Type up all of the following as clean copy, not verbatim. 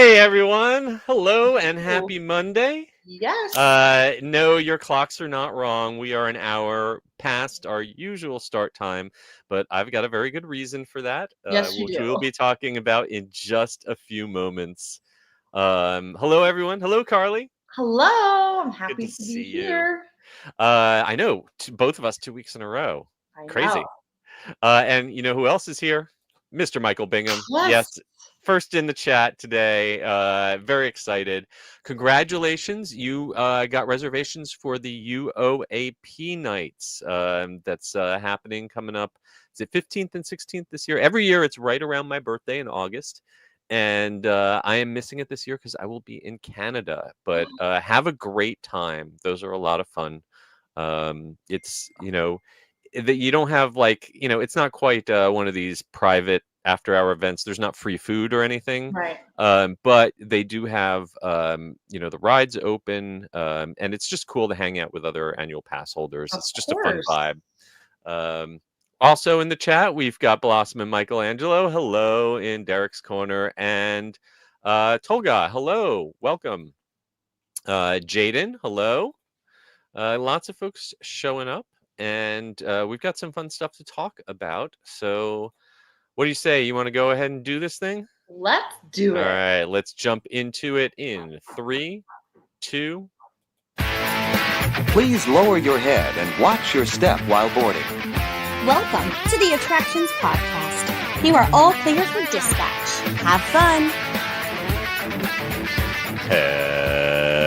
Hey everyone! Hello and Ooh, happy Monday. yes. No, your clocks are not wrong. We are an hour past our usual start time, but I've got a very good reason for that, Yes, you which do. we will be talking about in just a few moments. Hello everyone. Hello Carly. Hello. I'm Good to happy to see be you. here. I know both of us 2 weeks in a row. I know. Crazy. And you know who else is here? Mr. Michael Bingham. Yes. Yes, first in the chat today. Very excited. Congratulations. You got reservations for the UOAP nights. That's happening coming up. Is it 15th and 16th this year? Every year it's right around my birthday in August. And I am missing it this year because I will be in Canada. But have a great time. Those are a lot of fun. It's, that you don't have it's not quite one of these private after hour events. There's not free food or anything, Right. but they do have the rides open, and it's just cool to hang out with other annual pass holders. Of It's just a fun course. vibe. um, Also in the chat we've got Blossom and Michelangelo, hello, in Derek's corner, and Tolga, hello, welcome. Jaden, hello. Lots of folks showing up, and we've got some fun stuff to talk about. So, what do you say? You want to go ahead and do this thing? Let's do All it. right, let's jump into it in 3, 2. Please lower your head and watch your step while boarding. Welcome to the Attractions Podcast. You are all clear for dispatch. Have fun.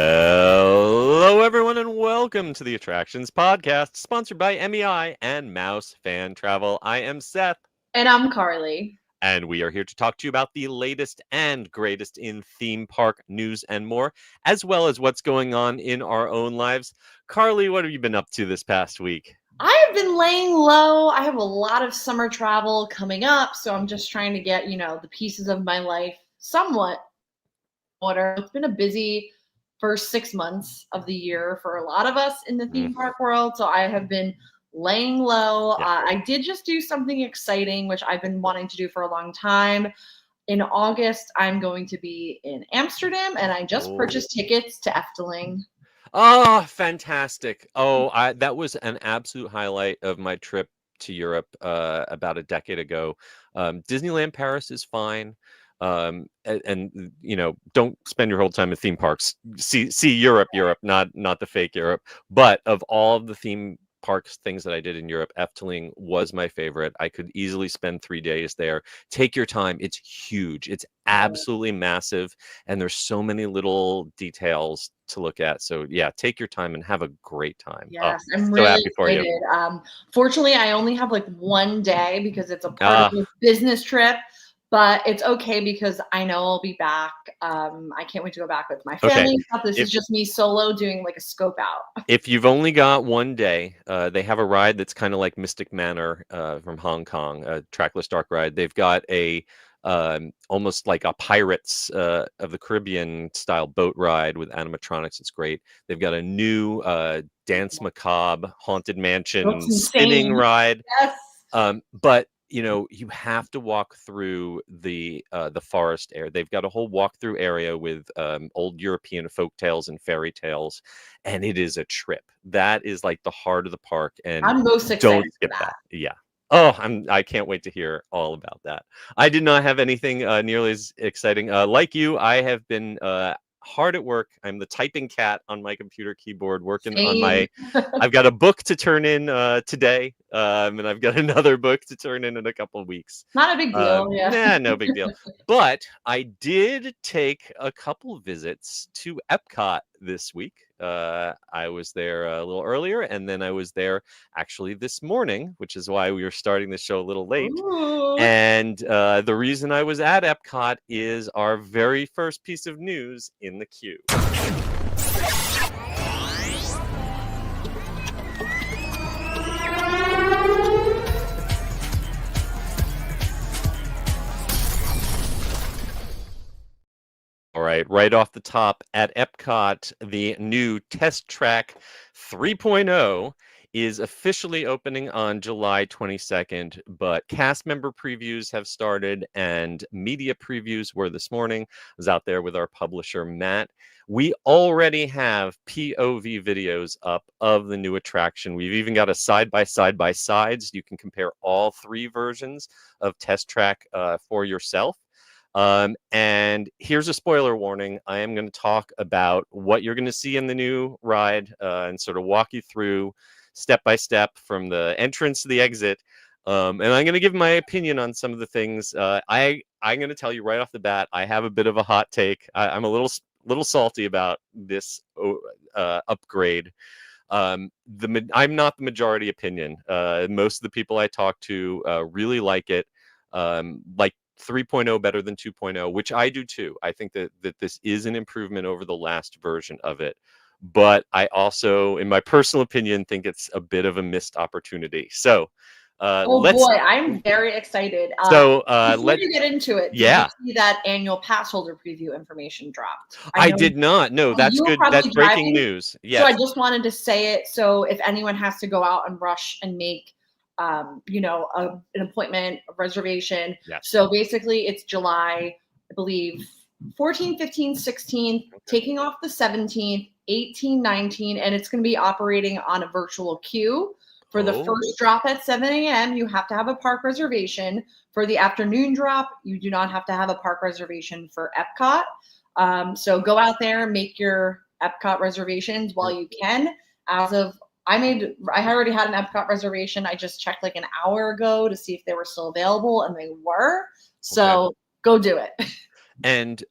Hello, everyone, and welcome to the Attractions Podcast, sponsored by MEI and Mouse Fan Travel. I am Seth. And I'm Carly. And we are here to talk to you about the latest and greatest in theme park news and more, as well as what's going on in our own lives. Carly, what have you been up to this past week? I have been laying low. I have a lot of summer travel coming up, so I'm just trying to get, the pieces of my life somewhat in order. It's been a busy first 6 months of the year for a lot of us in the theme park world, so I have been laying low. Yeah. I did just do something exciting, which I've been wanting to do for a long time. In August, I'm going to be in Amsterdam, and I just purchased tickets to Efteling. Oh, fantastic. Oh, that was an absolute highlight of my trip to Europe about a decade ago. Disneyland Paris is fine. And don't spend your whole time at theme parks. See Europe, not the fake Europe. But of all of the theme parks things that I did in Europe, Efteling was my favorite. I could easily spend 3 days there. Take your time. It's huge. It's absolutely massive, and there's so many little details to look at. So yeah, take your time and have a great time. Yes, Oh, I'm so really happy for you. excited. Fortunately, I only have like one day because it's a part of a business trip, but it's okay because I know I'll be back. I can't wait to go back with my family. This is just me solo doing like a scope out. If you've only got one day, they have a ride that's kind of like Mystic Manor from Hong Kong, a trackless dark ride. They've got a almost like a Pirates of the Caribbean style boat ride with animatronics. It's great. They've got a new Dance Macabre Haunted Mansion spinning ride. Yes. But you have to walk through the forest area. They've got a whole walkthrough area with old European folk tales and fairy tales, and it is a trip. That is like the heart of the park, and I'm most excited don't skip that. Yeah. Oh, I can't wait to hear all about that. I did not have anything nearly as exciting. Like you, I have been hard at work. I'm the typing cat on my computer keyboard, working on my. I've got a book to turn in today, and I've got another book to turn in a couple of weeks. Not a big deal. Nah, no big deal. But I did take a couple visits to Epcot this week. I was there a little earlier, and then I was there actually this morning, which is why we were starting the show a little late. Ooh. And the reason I was at Epcot is our very first piece of news in the queue. All right off the top at Epcot, the new Test Track 3.0 is officially opening on July 22nd, but cast member previews have started and media previews were this morning. I was out there with our publisher, Matt. We already have POV videos up of the new attraction. We've even got a side-by-side by sides. You can compare all 3 versions of Test Track for yourself. And here's a spoiler warning. I am going to talk about what you're going to see in the new ride and sort of walk you through step by step from the entrance to the exit. And I'm going to give my opinion on some of the things. I'm going to tell you right off the bat, I have a bit of a hot take. I'm a little salty about this upgrade. I'm not the majority opinion. Most of the people I talk to really like it. Like 3.0 better than 2.0, which I do too. I think that this is an improvement over the last version of it. But I also, in my personal opinion, think it's a bit of a missed opportunity. So boy, I'm very excited. Before you get into it, did you see that annual pass holder preview information dropped? I did not. No, that's good. That's breaking news. Yes. So I just wanted to say it. So if anyone has to go out and rush and make an appointment, a reservation. Yes. So basically it's July, I believe, 14th, 15th, 16th, taking off the 17th, 18, 19, and it's going to be operating on a virtual queue. For the first drop at 7 a.m., you have to have a park reservation. For the afternoon drop, you do not have to have a park reservation for Epcot. So go out there, make your Epcot reservations while you can. I already had an Epcot reservation. I just checked like an hour ago to see if they were still available, and they were. So go do it. And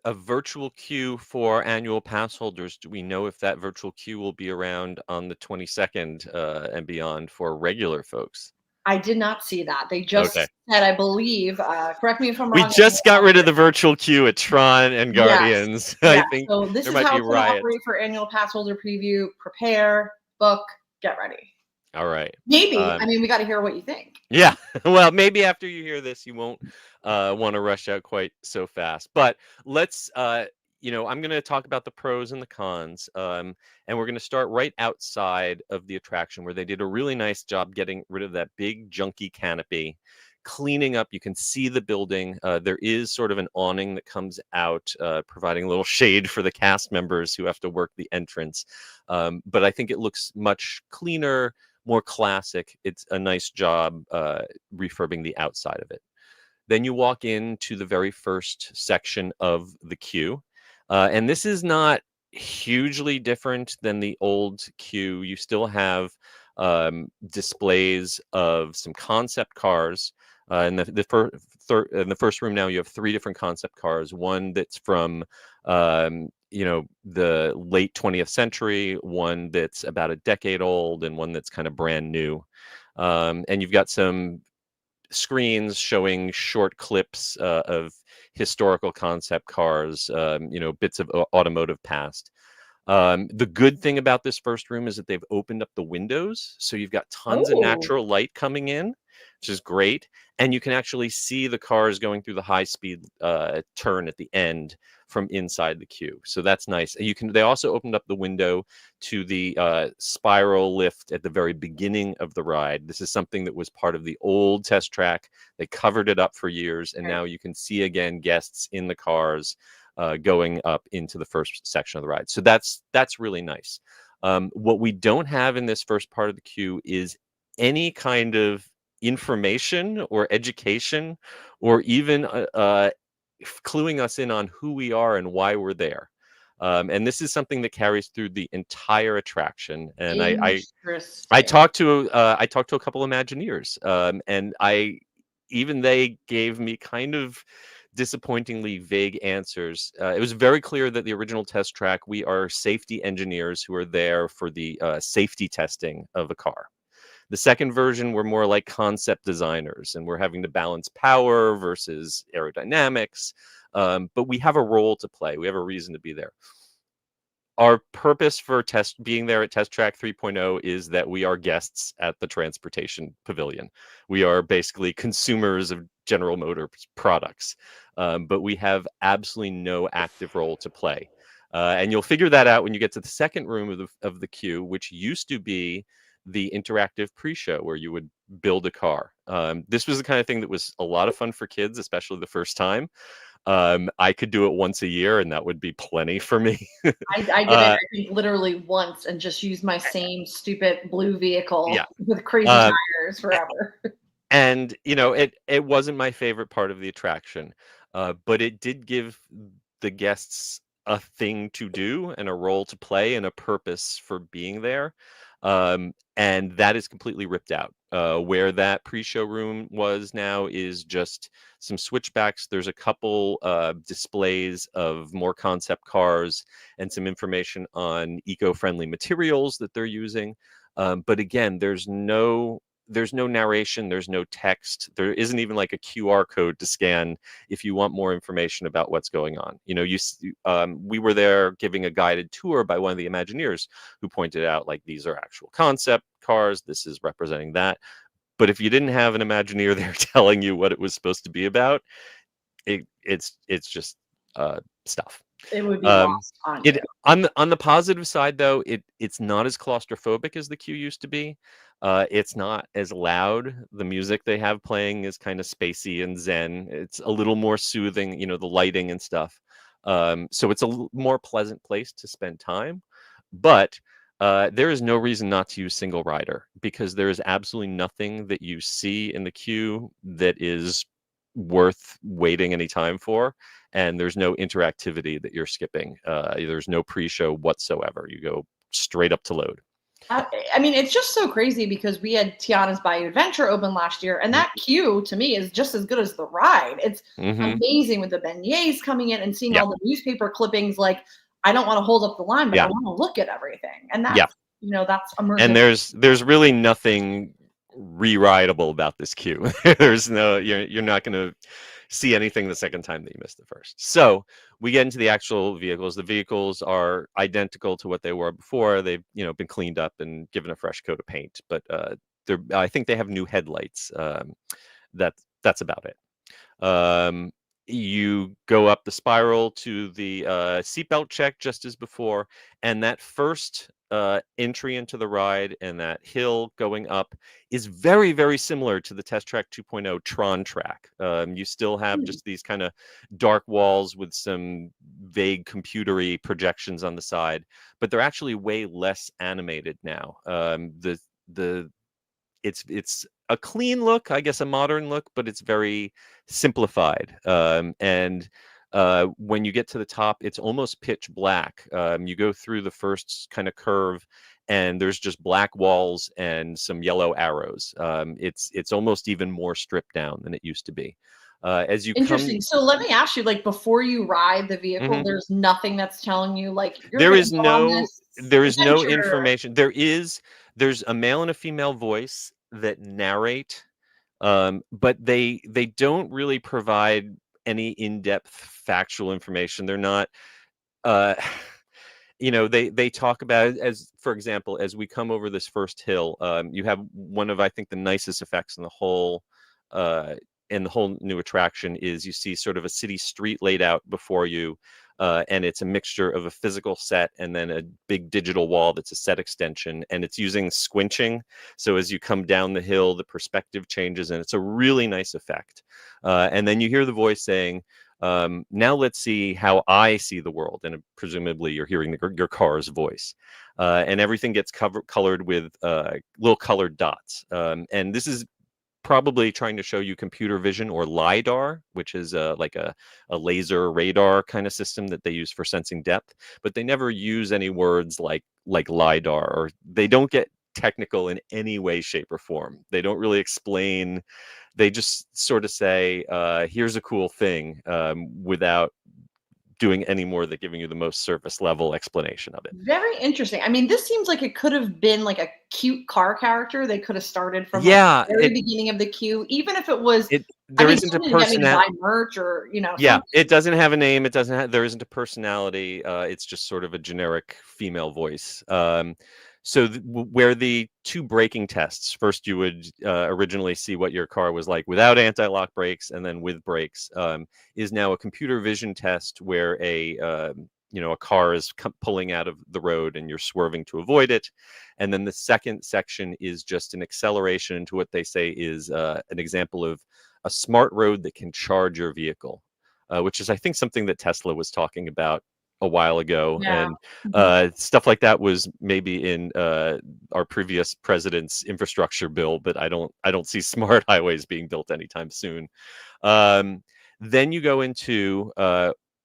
a virtual queue for annual pass holders. Do we know if that virtual queue will be around on the 22nd and beyond for regular folks? I did not see that. They just said, I believe, correct me if I'm wrong. We just got rid of the virtual queue at Tron and Guardians. Yes. I think so this is how it's going to operate for annual pass holder preview. Prepare, book, get ready. All right. Maybe. We got to hear what you think. Yeah. Well, maybe after you hear this, you won't want to rush out quite so fast. But let's, I'm going to talk about the pros and the cons. And we're going to start right outside of the attraction where they did a really nice job getting rid of that big junky canopy, cleaning up. You can see the building. There is sort of an awning that comes out, providing a little shade for the cast members who have to work the entrance. But I think it looks much cleaner, more classic. It's a nice job refurbing the outside of it. Then you walk into the very first section of the queue. And this is not hugely different than the old queue. You still have displays of some concept cars. In the first room now, you have 3 different concept cars. One that's from the late 20th century, one that's about a decade old, and one that's kind of brand new. And you've got some screens showing short clips of historical concept cars, bits of automotive past. The good thing about this first room is that they've opened up the windows, so you've got tons of natural light coming in, which is great. And you can actually see the cars going through the high-speed turn at the end from inside the queue. So that's nice. And they also opened up the window to the spiral lift at the very beginning of the ride. This is something that was part of the old Test Track. They covered it up for years, and now you can see again guests in the cars going up into the first section of the ride. So that's really nice. What we don't have in this first part of the queue is any kind of information or education or even cluing us in on who we are and why we're there. And this is something that carries through the entire attraction. And I talked to a couple Imagineers, and they gave me kind of disappointingly vague answers. It was very clear that the original Test Track, we are safety engineers who are there for the safety testing of a car. The second version, we're more like concept designers, and we're having to balance power versus aerodynamics. But we have a role to play. We have a reason to be there. Our purpose for being there at Test Track 3.0 is that we are guests at the transportation pavilion. We are basically consumers of General Motors products, but we have absolutely no active role to play. And you'll figure that out when you get to the second room of the queue, which used to be the interactive pre-show where you would build a car. This was the kind of thing that was a lot of fun for kids, especially the first time. I could do it once a year, and that would be plenty for me. I did it, I think, literally once, and just used my same stupid blue vehicle with crazy tires forever. And it wasn't my favorite part of the attraction, but it did give the guests a thing to do and a role to play and a purpose for being there. And that is completely ripped out. Where that pre-show room was now is just some switchbacks. There's a couple displays of more concept cars and some information on eco-friendly materials that they're using. But again, there's no narration, there's no text, there isn't even like a QR code to scan if you want more information about what's going on. We were there giving a guided tour by one of the Imagineers who pointed out, like, these are actual concept cars, this is representing that. But if you didn't have an Imagineer there telling you what it was supposed to be about, it's just stuff. It would be lost on you. On the positive side, though, it's not as claustrophobic as the queue used to be. It's not as loud. The music they have playing is kind of spacey and zen. It's a little more soothing, the lighting and stuff. So it's a more pleasant place to spend time. But there is no reason not to use single rider, because there is absolutely nothing that you see in the queue that is worth waiting any time for. And there's no interactivity that you're skipping. There's no pre-show whatsoever. You go straight up to load. I mean, it's just so crazy because we had Tiana's Bayou Adventure open last year, and that queue to me is just as good as the ride. It's amazing with the beignets coming in and seeing all the newspaper clippings. Like, I don't want to hold up the line, but I want to look at everything. And that's, that's immersive. And there's really nothing re-rideable about this queue. There's no, you're not going to see anything the second time that you missed the first. So we get into the actual vehicles. The vehicles are identical to what they were before. They've been cleaned up and given a fresh coat of paint, but I think they have new headlights. That's about it. You go up the spiral to the seatbelt check just as before, and that first entry into the ride and that hill going up is very, very similar to the Test Track 2.0 Tron track. You still have just these kind of dark walls with some vague computery projections on the side, but they're actually way less animated now. It's a clean look, I guess, a modern look, but it's very simplified. And when you get to the top, it's almost pitch black. You go through the first kind of curve, and there's just black walls and some yellow arrows. It's almost even more stripped down than it used to be. As you Interesting. So let me ask you, like, before you ride the vehicle, there's nothing that's telling you, like, there is no information. There's a male and a female voice that narrate, but they don't really provide any in-depth factual information. They're not they talk about, as for example, as we come over this first hill, you have one of, I think, the nicest effects in the whole new attraction is you see sort of a city street laid out before you, and it's a mixture of a physical set and then a big digital wall that's a set extension, and it's using squinching. So as you come down the hill, the perspective changes, and it's a really nice effect. And then you hear the voice saying, now let's see how I see the world. And presumably you're hearing your car's voice. And everything gets colored with little colored dots. And this is probably trying to show you computer vision, or LiDAR, which is like a laser radar kind of system that they use for sensing depth. But they never use any words like LiDAR, or they don't get technical in any way, shape, or form. They don't really explain. They just sort of say, here's a cool thing, without doing any more than giving you the most surface level explanation of it. Very interesting. I mean, this seems like it could have been like a cute car character. They could have started from the very beginning of the queue, even if it was. There isn't a personality. Merch or Yeah, it doesn't have a name. It doesn't have. There isn't a personality. It's just sort of a generic female voice. So where the two braking tests, first you would originally see what your car was like without anti-lock brakes and then with brakes, is now a computer vision test where a a car is pulling out of the road and you're swerving to avoid it. And then the second section is just an acceleration into what they say is an example of a smart road that can charge your vehicle, which is, I think, something that Tesla was talking about a while ago. Yeah. And stuff like that was maybe in our previous president's infrastructure bill, but I don't see smart highways being built anytime soon. Then you go into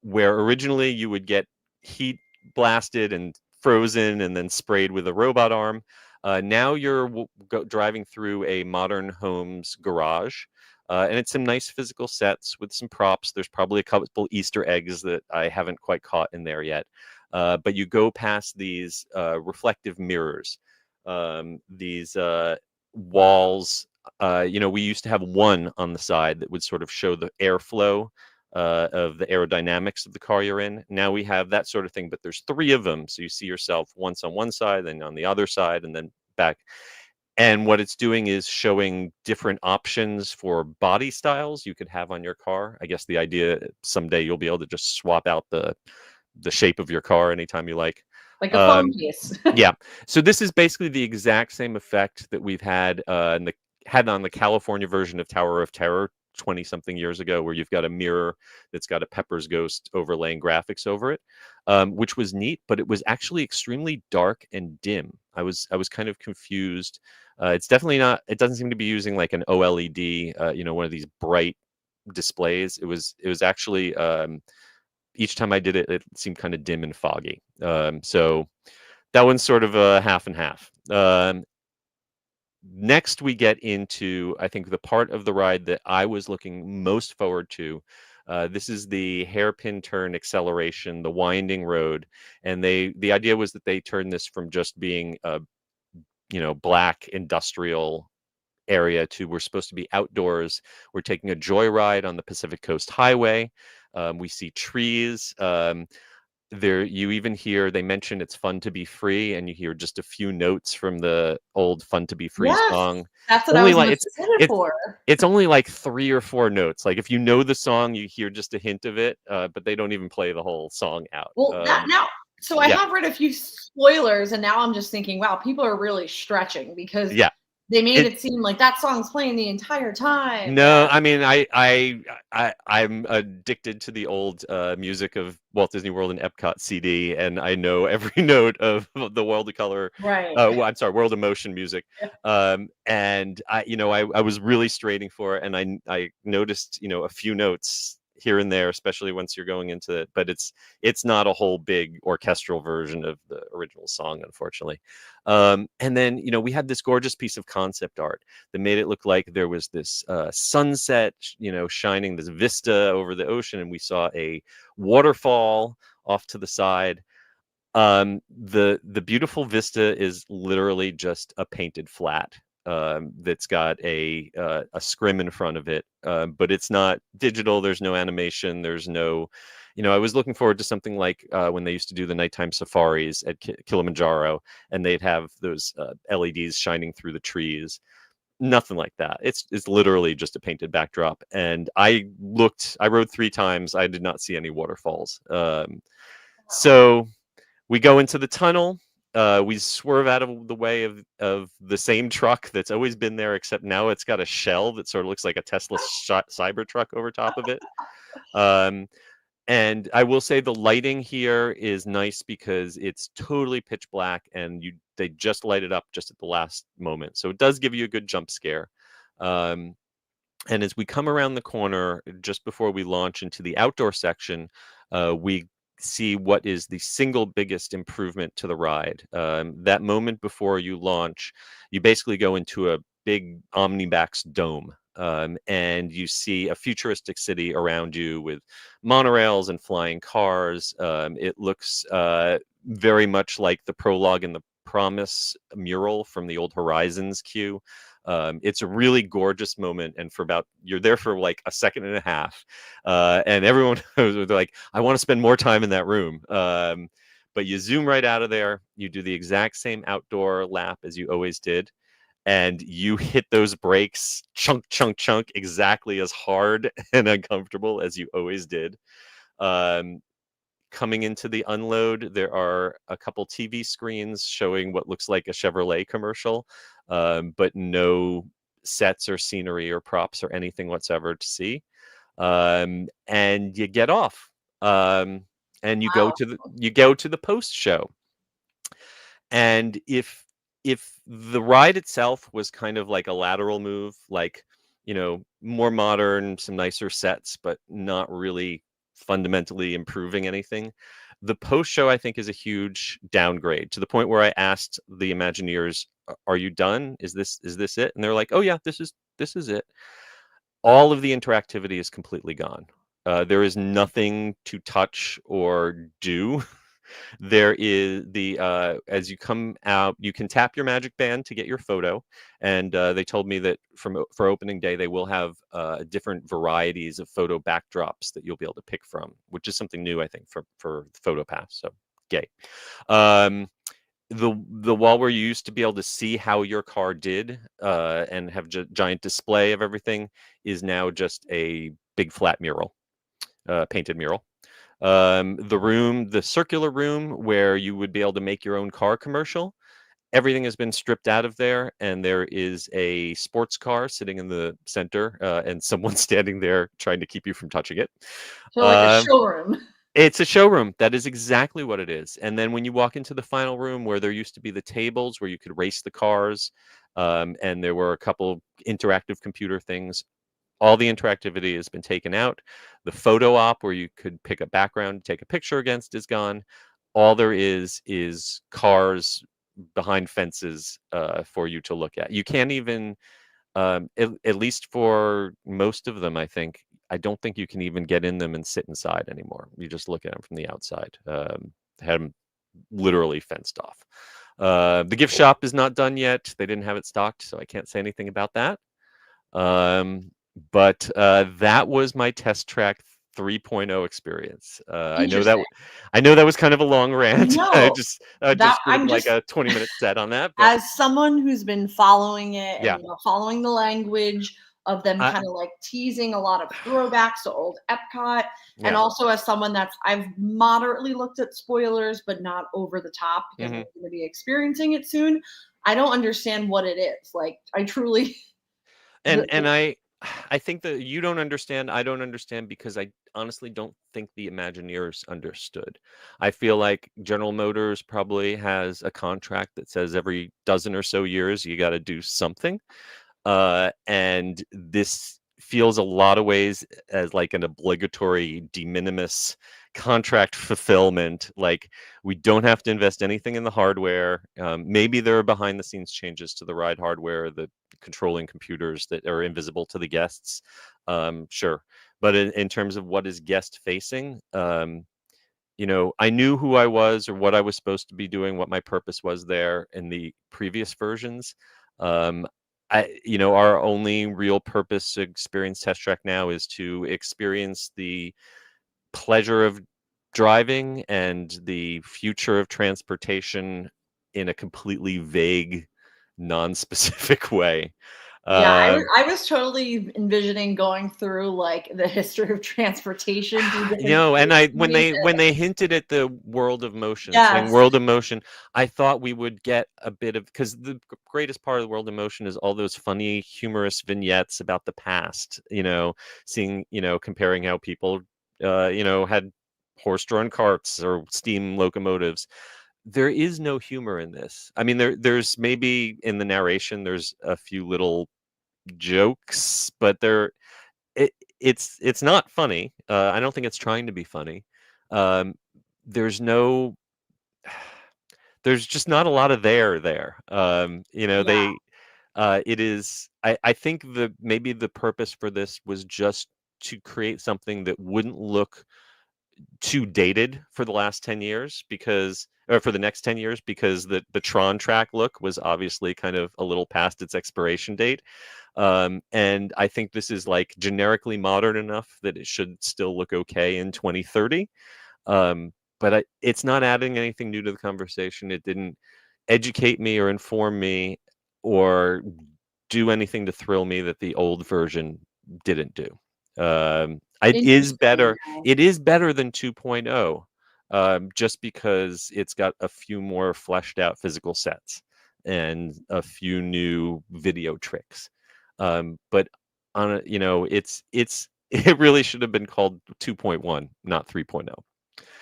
where originally you would get heat blasted and frozen and then sprayed with a robot arm. Now you're driving through a modern home's garage. And it's some nice physical sets with some props. There's probably a couple Easter eggs that I haven't quite caught in there yet. But you go past these reflective mirrors, these walls. We used to have one on the side that would sort of show the airflow of the aerodynamics of the car you're in. Now we have that sort of thing, but there's three of them. So you see yourself once on one side, then on the other side, and then back. And what it's doing is showing different options for body styles you could have on your car. I guess the idea someday you'll be able to just swap out the shape of your car anytime you like. Like a phone case. Yeah. So this is basically the exact same effect that we've had on the California version of Tower of Terror 20-something years ago, where you've got a mirror that's got a Pepper's Ghost overlaying graphics over it, which was neat, but it was actually extremely dark and dim. I was kind of confused. It's definitely not. It doesn't seem to be using like an OLED, one of these bright displays. It was actually each time I did it, it seemed kind of dim and foggy. So that one's sort of a half and half. Next, we get into, I think, the part of the ride that I was looking most forward to. This is the hairpin turn acceleration, the winding road, and the idea was that they turned this from just being a black industrial area to we're supposed to be outdoors. We're taking a joyride on the Pacific Coast Highway. We see trees. There, you even hear they mention it's fun to be free, and you hear just a few notes from the old "Fun to Be Free" song. That's what I was excited for. It's only like 3 or 4 notes. Like if you know the song, you hear just a hint of it, but they don't even play the whole song out. Well, I have read a few spoilers, and now I'm just thinking, wow, people are really stretching because they made it seem like that song's playing the entire time. No, I mean, I'm addicted to the old music of Walt Disney World and Epcot CD, and I know every note of the World of Color. Right. I'm sorry, World of Motion music. And I was really straining for it, and I noticed, a few notes here and there, especially once you're going into it, but it's not a whole big orchestral version of the original song, unfortunately. And then we had this gorgeous piece of concept art that made it look like there was this sunset, shining this vista over the ocean, and we saw a waterfall off to the side. The beautiful vista is literally just a painted flat that's got a scrim in front of it, but it's not digital. There's no animation. There's no, I was looking forward to something like when they used to do the nighttime safaris at Kilimanjaro, and they'd have those LEDs shining through the trees. Nothing like that. It's literally just a painted backdrop. And I rode 3 times. I did not see any waterfalls. So we go into the tunnel. We swerve out of the way of the same truck that's always been there, except now it's got a shell that sort of looks like a Tesla Cybertruck over top of it. And I will say the lighting here is nice because it's totally pitch black, and they just light it up just at the last moment. So it does give you a good jump scare. And as we come around the corner, just before we launch into the outdoor section, we see what is the single biggest improvement to the ride. That moment before you launch, you basically go into a big Omnibax dome, and you see a futuristic city around you with monorails and flying cars. It looks very much like the prologue and the Promise mural from the old Horizons queue. It's a really gorgeous moment, and you're there for like a second and a half, and everyone they're like, I want to spend more time in that room. But you zoom right out of there, you do the exact same outdoor lap as you always did, and you hit those brakes chunk exactly as hard and uncomfortable as you always did. coming into the unload, there are a couple TV screens showing what looks like a Chevrolet commercial, but no sets or scenery or props or anything whatsoever to see. And you get off, and you go Wow. to the post show. And if the ride itself was kind of like a lateral move, like, more modern, some nicer sets, but not really fundamentally improving anything, the post show I think is a huge downgrade, to the point where I asked the Imagineers, Are you done? Is this it?" And they're like, "Oh yeah, this is it." All of the interactivity is completely gone. There is nothing to touch or do. There is as you come out, you can tap your magic band to get your photo, and they told me that for opening day they will have different varieties of photo backdrops that you'll be able to pick from, which is something new I think for the Photo Pass. So yay. The wall where you used to be able to see how your car did and have giant display of everything is now just a big flat mural, painted mural. The circular room where you would be able to make your own car commercial, everything has been stripped out of there, and there is a sports car sitting in the center, and someone standing there trying to keep you from touching it. So like a showroom. It's a showroom. That is exactly what it is. And then when you walk into the final room, where there used to be the tables where you could race the cars, and there were a couple interactive computer things, all the interactivity has been taken out. The photo op where you could pick a background, take a picture against, is gone. All there is cars behind fences for you to look at. You can't even, at least for most of them, I don't think you can even get in them and sit inside anymore. You just look at them from the outside. Had them literally fenced off. The gift shop is not done yet. They didn't have it stocked, so I can't say anything about that. But that was my Test Track 3.0 experience. I know that was kind of a long rant. No, I just I'm like just a 20-minute set on that. But as someone who's been following it Yeah. and following the language of them I- kind of like teasing a lot of throwbacks to old Epcot, and Yeah. also as someone I've moderately looked at spoilers, but not over the top because Mhm. I'm going to be experiencing it soon. I don't understand what it is. Like I truly, and I think that you don't understand, I don't understand, because I honestly don't think the Imagineers understood. I feel like General Motors probably has a contract that says every dozen or so years you got to do something. And this feels a lot of ways as like an obligatory de minimis contract fulfillment. Like, we don't have to invest anything in the hardware. Maybe there are behind the scenes changes to the ride hardware, the controlling computers that are invisible to the guests. Sure. But in terms of what is guest facing, I knew who I was or what I was supposed to be doing, what my purpose was there in the previous versions. Our only real purpose to experience Test Track now is to experience the pleasure of driving and the future of transportation in a completely vague, non-specific way. yeah, Uh, I was totally envisioning going through like the history of transportation. through different and when movies. they hinted at the World of Motion, saying Yes. World of Motion, I thought we would get a bit of, because the greatest part of the World of Motion is all those funny, humorous vignettes about the past. Seeing, comparing how people, had horse-drawn carts or steam locomotives. There is no humor in this. I mean, there's maybe in the narration, there's a few little jokes, but it's not funny. I don't think it's trying to be funny. Um, there's just not a lot of there. Yeah. It is. I think maybe the purpose for this was just to create something that wouldn't look too dated for the last 10 years, or for the next 10 years, because the Tron track look was obviously kind of a little past its expiration date. And I think this is like generically modern enough that it should still look okay in 2030. But it's not adding anything new to the conversation. It didn't educate me or inform me or do anything to thrill me that the old version didn't do. It is Interesting. better. It is better than 2.0. just because it's got a few more fleshed out physical sets and a few new video tricks. But on a, it really should have been called 2.1, not 3.0.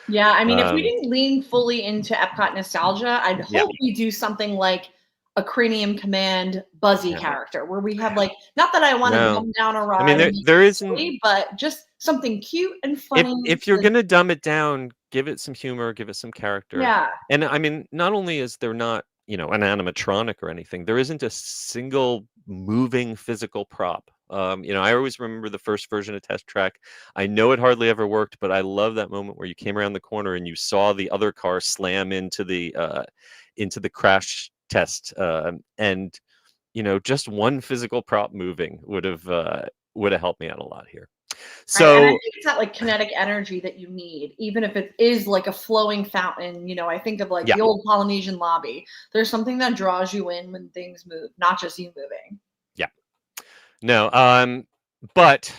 Yeah, I mean, if we Um, didn't lean fully into Epcot nostalgia, I'd Yeah. hope we do something like a Cranium Command Buzzy Yeah. character, where we have like, not that I want to No. dumb down a I ride mean, and make there it isn't. silly, but just something cute and If funny. if you're gonna dumb it down, give it some humor, give it some character. Yeah. And I mean, not only is there not, an animatronic or anything, there isn't a single moving physical prop. I always remember the first version of Test Track. I know it hardly ever worked, but I love that moment where you came around the corner and you saw the other car slam into the crash test, and just one physical prop moving would have helped me out a lot here. Right. And I So think it's that like kinetic energy that you need, even if it is like a flowing fountain. I think of like yeah. the old Polynesian lobby. There's something that draws you in when things move, not just you moving. No, but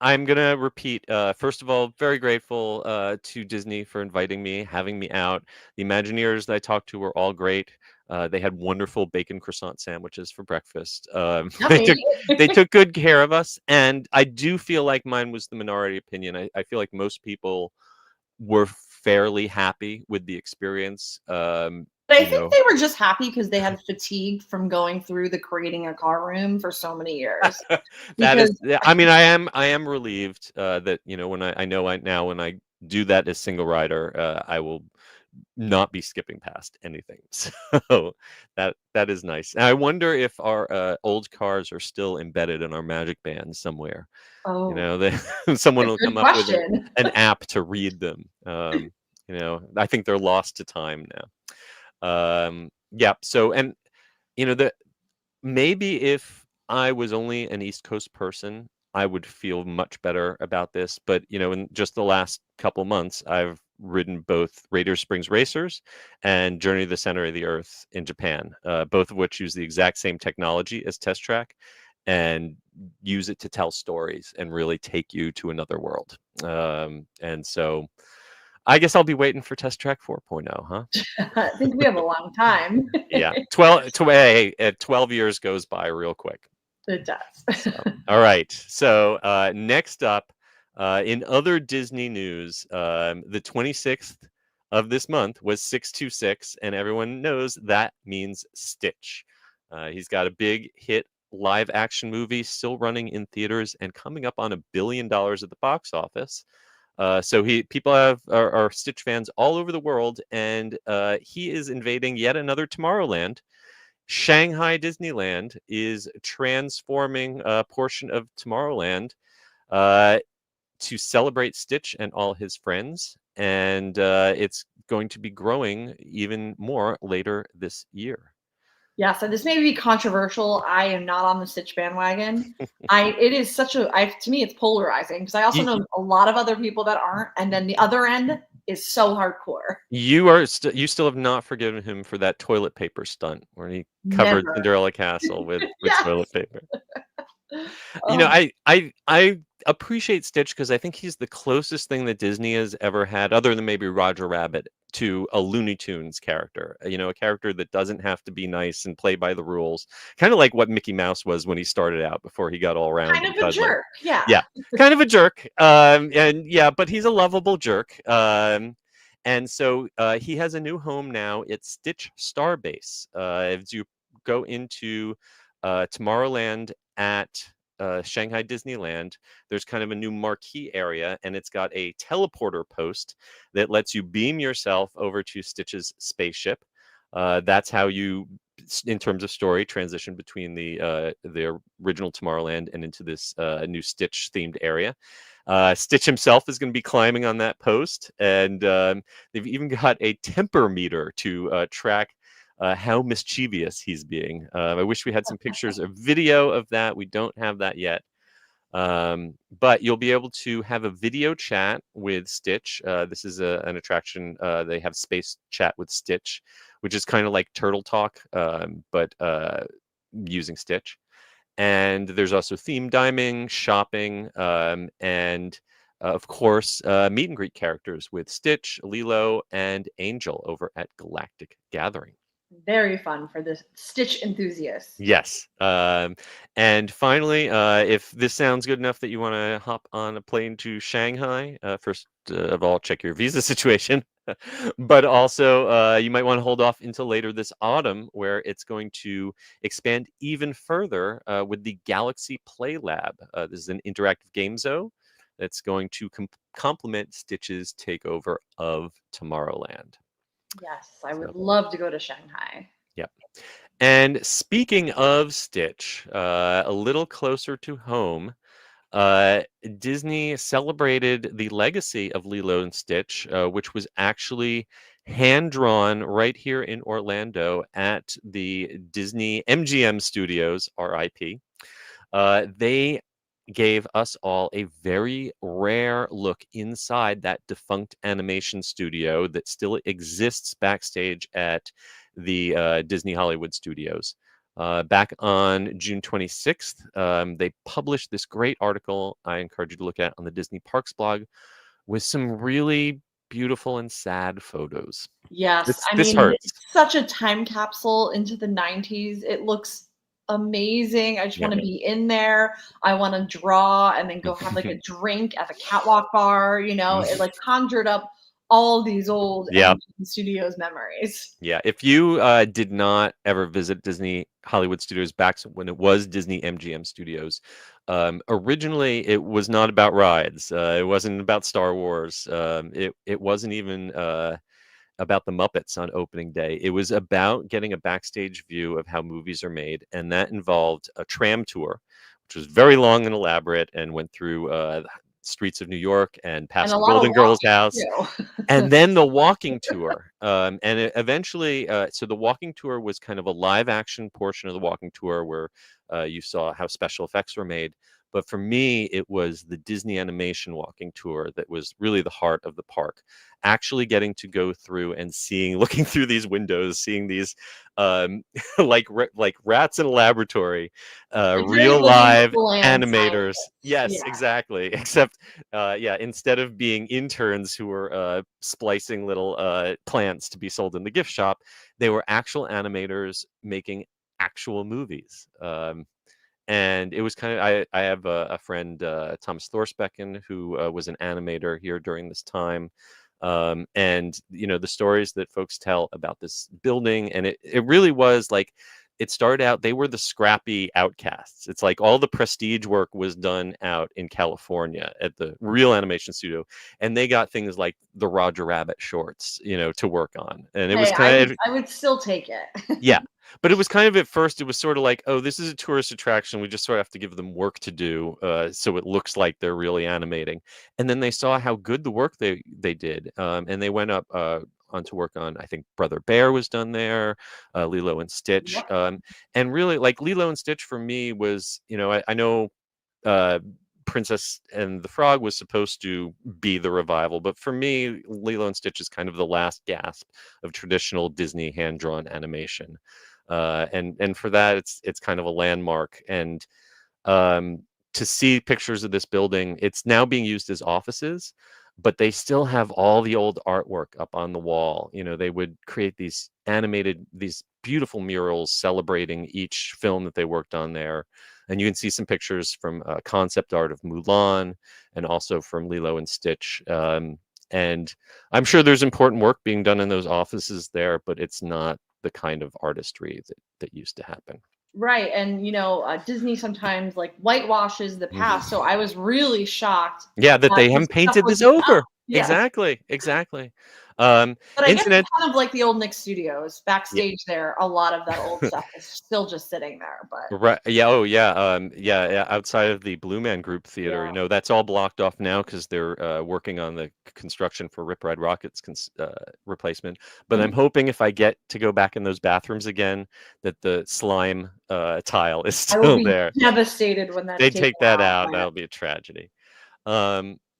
I'm gonna repeat. First of all, very grateful to Disney for inviting me, having me out. The Imagineers that I talked to were all great. They had wonderful bacon croissant sandwiches for breakfast. Yummy. They took good care of us, and I do feel like mine was the minority opinion. I feel like most people were fairly happy with the experience. But I think they were just happy because they had fatigue from going through the creating a car room for so many years. That is, Because I mean, I am relieved that when I know now when I do that as single rider, I will not be skipping past anything. So that is nice. And I wonder if our old cars are still embedded in our Magic Band somewhere. oh, Someone will good come up with question. an app to read them. I think they're lost to time now. Yeah. So, and the maybe if I was only an East Coast person, I would feel much better about this. But in just the last couple months, I've ridden both Radiator Springs Racers and Journey to the Center of the Earth in Japan, both of which use the exact same technology as Test Track and use it to tell stories and really take you to another world. And so I guess I'll be waiting for Test Track 4.0, huh? I think we have a long time. Yeah, 12 years goes by real quick. It does. All right. So next up, in other Disney news, the 26th of this month was 626, and everyone knows that means Stitch. He's got a big hit live action movie still running in theaters and coming up on $1 billion at the box office. So people are Stitch fans all over the world, and he is invading yet another Tomorrowland. Shanghai Disneyland is transforming a portion of Tomorrowland to celebrate Stitch and all his friends, and it's going to be growing even more later this year. Yeah, so this may be controversial. I am not on the Stitch bandwagon. It is to me, it's polarizing because I also know a lot of other people that aren't, and then the other end is so hardcore. You still have not forgiven him for that toilet paper stunt where he covered Never. Cinderella Castle with Yes. toilet paper. I appreciate Stitch because I think he's the closest thing that Disney has ever had, other than maybe Roger Rabbit, to a Looney Tunes character. A character that doesn't have to be nice and play by the rules, kind of like what Mickey Mouse was when he started out before he got all round. Kind of a jerk, yeah. Yeah, kind of a jerk. But he's a lovable jerk. And so he has a new home now. It's Stitch Starbase. As you go into Tomorrowland at Shanghai Disneyland, there's kind of a new marquee area, and it's got a teleporter post that lets you beam yourself over to Stitch's spaceship. That's how you, in terms of story, transition between the original Tomorrowland and into this new Stitch themed area. Stitch himself is going to be climbing on that post, and they've even got a temper meter to track how mischievous he's being. I wish we had some pictures or video of that. We don't have that yet. But you'll be able to have a video chat with Stitch. This is an attraction. They have space chat with Stitch, which is kind of like Turtle Talk, but using Stitch. And there's also theme diming, shopping, and of course, meet and greet characters with Stitch, Lilo, and Angel over at Galactic Gathering. Very fun for the Stitch enthusiasts. Yes. And finally, if this sounds good enough that you want to hop on a plane to Shanghai, first of all, check your visa situation. But also, you might want to hold off until later this autumn, where it's going to expand even further with the Galaxy Play Lab. This is an interactive game zone that's going to complement Stitch's takeover of Tomorrowland. Yes, I would love to go to Shanghai. Yep. And speaking of Stitch, a little closer to home, Disney celebrated the legacy of Lilo and Stitch, which was actually hand-drawn right here in Orlando at the Disney MGM Studios, RIP. They gave us all a very rare look inside that defunct animation studio that still exists backstage at the Disney Hollywood Studios. Back on June 26th, they published this great article I encourage you to look at on the Disney Parks blog with some really beautiful and sad photos. Yes, I This mean, hurts. it's such a time capsule into the 90s. It looks amazing. I just Yeah. want to be in there. I want to draw and then go have like a drink at the catwalk bar. It like conjured up all these old Yeah. MGM Studios memories. Yeah, if you did not ever visit Disney Hollywood Studios back when it was Disney MGM Studios, originally it was not about rides. It wasn't about Star Wars. It wasn't even about the Muppets on opening day. It was about getting a backstage view of how movies are made, and that involved a tram tour, which was very long and elaborate, and went through streets of New York and past the Golden Girls house. And then the walking tour. Eventually, so the walking tour was kind of a live action portion of the walking tour where you saw how special effects were made. But for me, it was the Disney animation walking tour that was really the heart of the park. Actually getting to go through and looking through these windows, seeing these like rats in a laboratory, real live animators. Yes, Yeah. exactly. Except, instead of being interns who were splicing little plants to be sold in the gift shop, they were actual animators making actual movies. And it was kind of, I have a friend, Thomas Thorsbecken, who was an animator here during this time. And the stories that folks tell about this building, and it really was like, it started out, they were the scrappy outcasts. It's like all the prestige work was done out in California at the real animation studio, and they got things like the Roger Rabbit shorts, to work on. And it was kind of, I would still take it. yeah. But it was kind of, at first, it was sort of like, oh, this is a tourist attraction. We just sort of have to give them work to do, so it looks like they're really animating. And then they saw how good the work they did, and they went up on to work on, I think, Brother Bear was done there, Lilo and Stitch. Yep. And really, like, Lilo and Stitch for me was, I know Princess and the Frog was supposed to be the revival, but for me, Lilo and Stitch is kind of the last gasp of traditional Disney hand-drawn animation. And for that, it's kind of a landmark. And to see pictures of this building, it's now being used as offices, but they still have all the old artwork up on the wall. They would create these beautiful murals celebrating each film that they worked on there. And you can see some pictures from concept art of Mulan and also from Lilo and Stitch. And I'm sure there's important work being done in those offices there, but it's not the kind of artistry that used to happen. Right. And, Disney sometimes like whitewashes the past. So I was really shocked. Yeah, that they haven't painted this over. Yeah. Exactly. But I guess it's kind of like the old Nick Studios backstage there. A lot of that old stuff is still just sitting there. But Right. Yeah. Oh, yeah. Outside of the Blue Man Group Theater, that's all blocked off now because they're working on the construction for Rip Ride Rocket's replacement. But I'm hoping if I get to go back in those bathrooms again, that the slime tile is still I will be there. Devastated when They take that out. That'll be a tragedy.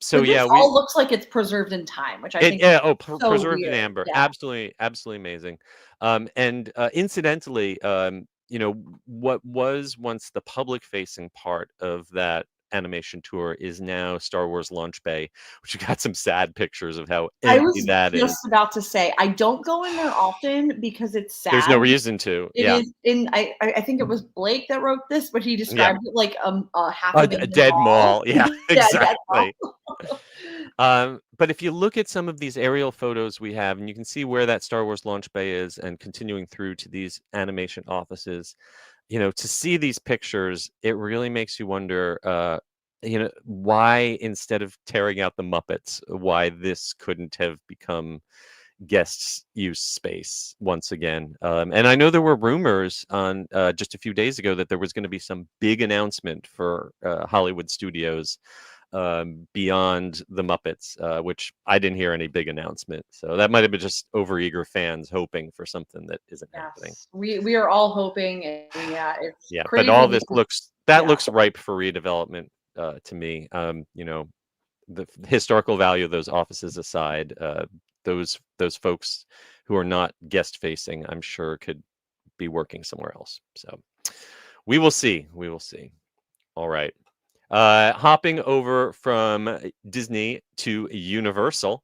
So this all looks like it's preserved in time, which I think preserved in amber. Yeah. Absolutely amazing. And incidentally, what was once the public facing part of that animation tour is now Star Wars Launch Bay, which you got some sad pictures of how I empty was that is. just about to say, I don't go in there often because it's There's no sad. reason to. It Yeah. is in. I think it was Blake that wrote this, but he Yeah. described it like half A abandoned dead mall. mall. Yeah, Yeah, dead exactly. mall. But if you look at some of these aerial photos we have, and you can see where that Star Wars Launch Bay is, and continuing through to these animation offices, to see these pictures, it really makes you wonder, why instead of tearing out the Muppets, why this couldn't have become guests use space once again. And I know there were rumors on just a few days ago that there was going to be some big announcement for Hollywood studios beyond the Muppets, which I didn't hear any big announcement. So that might have been just overeager fans hoping for something that isn't happening. Yes, we are all hoping, and yeah, it's Yeah, crazy. but all this looks ripe for redevelopment to me. The historical value of those offices aside, those folks who are not guest facing, I'm sure could be working somewhere else. So we will see. We will see. All right. Hopping over from Disney to Universal,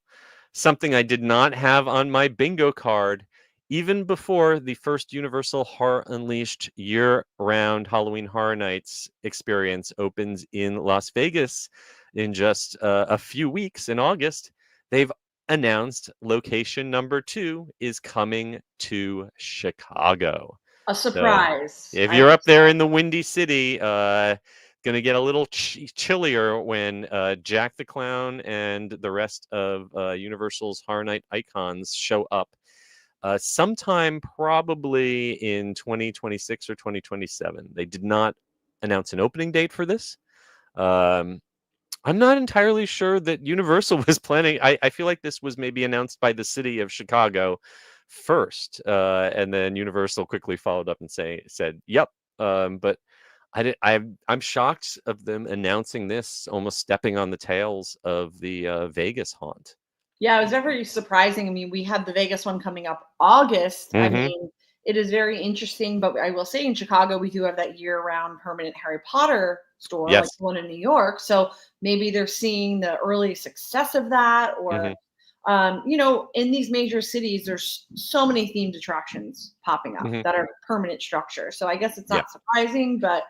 something I did not have on my bingo card even before the first Universal Horror Unleashed year-round Halloween Horror Nights experience opens in Las Vegas in just a few weeks in August. They've announced location number 2 is coming to Chicago. A surprise. So if you're up there in the Windy City, going to get a little chillier when Jack the Clown and the rest of Universal's Horror Night icons show up sometime probably in 2026 or 2027. They did not announce an opening date for this. I'm not entirely sure that Universal was planning. I feel like this was maybe announced by the city of Chicago first, and then Universal quickly followed up and said, "Yep." But I'm shocked of them announcing this, almost stepping on the tails of the Vegas haunt. Yeah, it was very surprising. I mean, we have the Vegas one coming up August. I mean, it is very interesting, but I will say in Chicago, we do have that year-round permanent Harry Potter store, like the one in New York. So maybe they're seeing the early success of that, or in these major cities, there's so many themed attractions popping up that are permanent structure. So I guess it's not surprising, but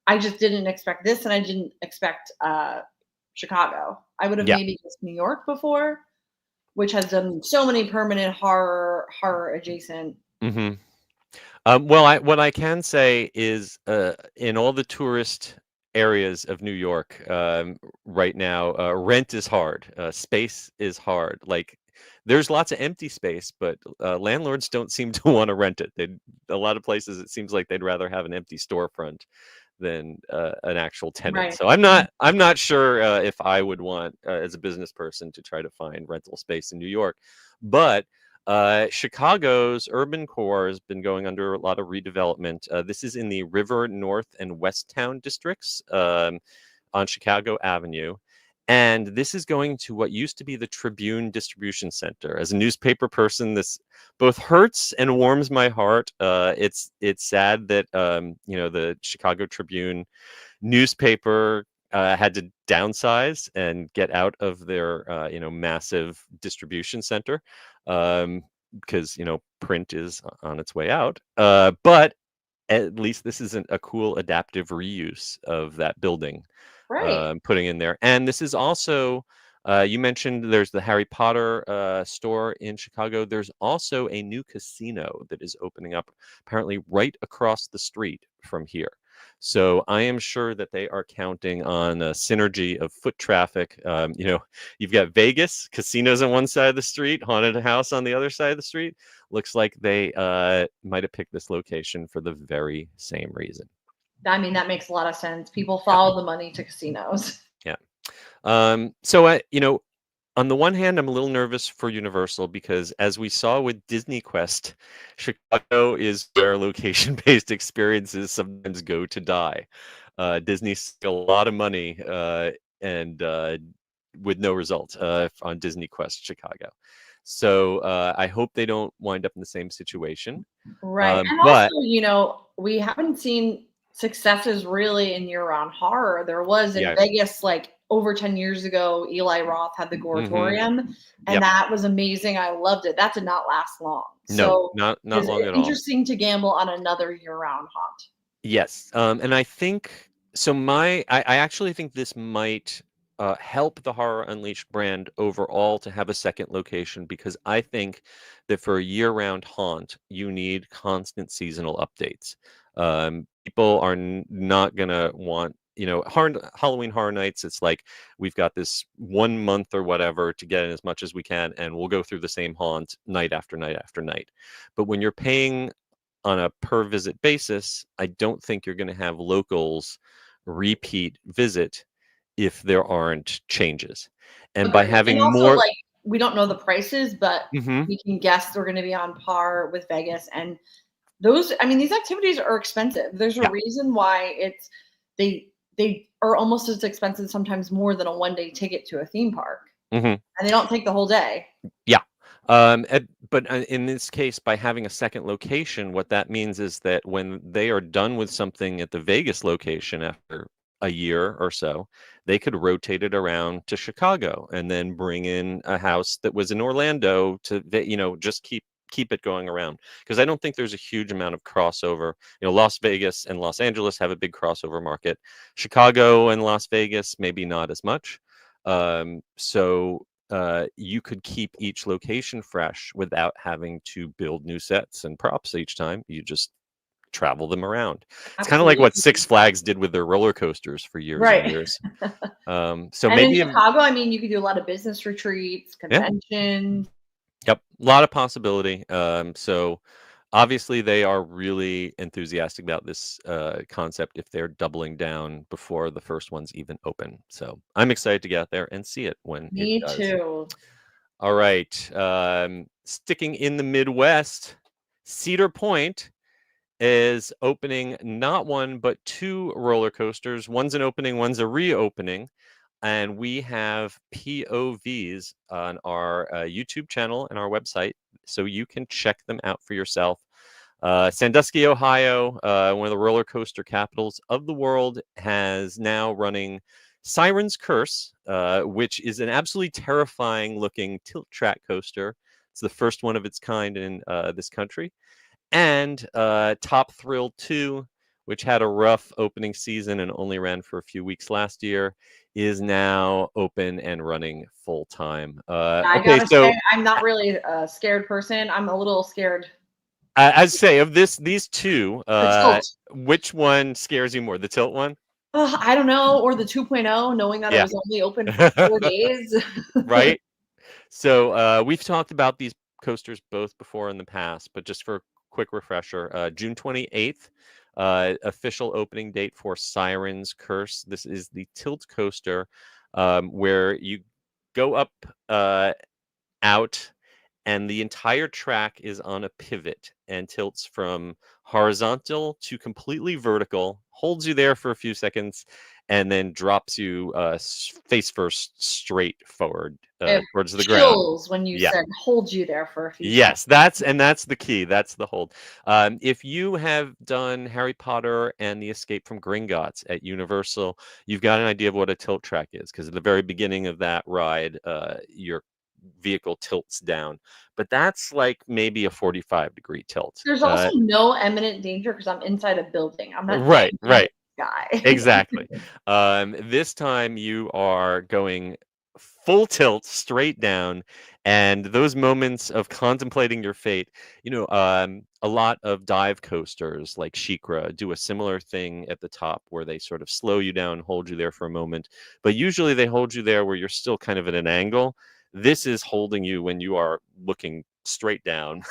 I just didn't expect this, and I didn't expect Chicago. I would have maybe guessed New York before, which has done so many permanent horror adjacent. Well, what I can say is in all the tourist areas of New York right now, rent is hard. Space is hard. Like, there's lots of empty space, but landlords don't seem to want to rent it. A lot of places, it seems like they'd rather have an empty storefront than an actual tenant. Right. So I'm not sure if I would want as a business person to try to find rental space in New York, but Chicago's urban core has been going under a lot of redevelopment. This is in the River, North, and West Town districts on Chicago Avenue. And this is going to what used to be the Tribune Distribution Center. As a newspaper person, this both hurts and warms my heart. It's sad that the Chicago Tribune newspaper had to downsize and get out of their massive distribution center because print is on its way out. But at least this isn't a cool adaptive reuse of that building. Right. Putting in there. And this is also, you mentioned there's the Harry Potter store in Chicago. There's also a new casino that is opening up apparently right across the street from here. So I am sure that they are counting on a synergy of foot traffic. You've got Vegas, casinos on one side of the street, haunted house on the other side of the street. Looks like they might have picked this location for the very same reason. I mean, that makes a lot of sense. People follow the money to casinos. Yeah. So on the one hand, I'm a little nervous for Universal because, as we saw with Disney Quest, Chicago is where location-based experiences sometimes go to die. Disney spent a lot of money and with no results on Disney Quest Chicago. So I hope they don't wind up in the same situation. Right. And but also, we haven't seen success is really in year-round horror. There was in Yeah. Vegas, like, over 10 years ago, Eli Roth had the Mhm. Goretorium, and Yep. that was amazing. I loved it. That did not last long. No, So not it's long at all. interesting to gamble on another year-round haunt. Yes, and I think so. I actually think this might help the Horror Unleashed brand overall to have a second location because I think that for a year-round haunt, you need constant seasonal updates. People are not gonna want, Halloween Horror Nights. It's like we've got this 1 month or whatever to get in as much as we can, and we'll go through the same haunt night after night after night. But when you're paying on a per visit basis, I don't think you're going to have locals repeat visit if there aren't changes. And by Agreed. And having also, more, like, we don't know the prices, but Mhm. we can guess they're gonna be on par with Vegas, and these activities are expensive. There's a Yeah. reason why they are almost as expensive, sometimes more than a one-day ticket to a theme park, Mhm. and they don't take the whole day. Yeah. But in this case, by having a second location, what that means is that when they are done with something at the Vegas location after a year or so, they could rotate it around to Chicago and then bring in a house that was in Orlando to, just keep it going around. Because I don't think there's a huge amount of crossover. Las Vegas and Los Angeles have a big crossover market. Chicago and Las Vegas, maybe not as much. So you could keep each location fresh without having to build new sets and props each time. You just travel them around. It's kind of like what Absolutely. Six Flags did with their roller coasters for years and Right. years. So And in maybe, Chicago, you could do a lot of business retreats, yeah, conventions. yep, a lot of possibility. So obviously they are really enthusiastic about this concept if they're doubling down before the first one's even open. So I'm excited to get out there and see it when it Me does. too. All right. Sticking in the Midwest, Cedar Point is opening not one, but two roller coasters. One's an opening, one's a reopening. And we have POVs on our YouTube channel and our website, so you can check them out for yourself. Sandusky, Ohio, one of the roller coaster capitals of the world, has now running Siren's Curse, which is an absolutely terrifying looking tilt track coaster. It's the first one of its kind in this country. And Top Thrill 2, which had a rough opening season and only ran for a few weeks last year, is now open and running full time. I Okay, gotta so say, I'm not really a scared person. I'm a little scared. I'd say of these two, The tilt. which one scares you more? The tilt one? I don't know, or the 2.0, knowing that it Yeah. was only open for 4 days. Right? So we've talked about these coasters both before in the past, but just for a quick refresher, June 28th, official opening date for Siren's Curse. This is the tilt coaster where you go up out and the entire track is on a pivot and tilts from horizontal to completely vertical, holds you there for a few seconds, and then drops you face first straight forward It towards the ground. chills when you Yeah. said hold you there for a few Yes, seconds. that's the key. That's the hold. If you have done Harry Potter and the Escape from Gringotts at Universal, you've got an idea of what a tilt track is, because at the very beginning of that ride, your vehicle tilts down, but that's like maybe a 45-degree tilt. There's also no imminent danger because I'm inside a building. I'm not Right, jumping out of right. the sky. Exactly. This time you are going full tilt straight down, and those moments of contemplating your fate, a lot of dive coasters like Shikra do a similar thing at the top where they sort of slow you down, hold you there for a moment, but usually they hold you there where you're still kind of at an angle. This is holding you when you are looking straight down,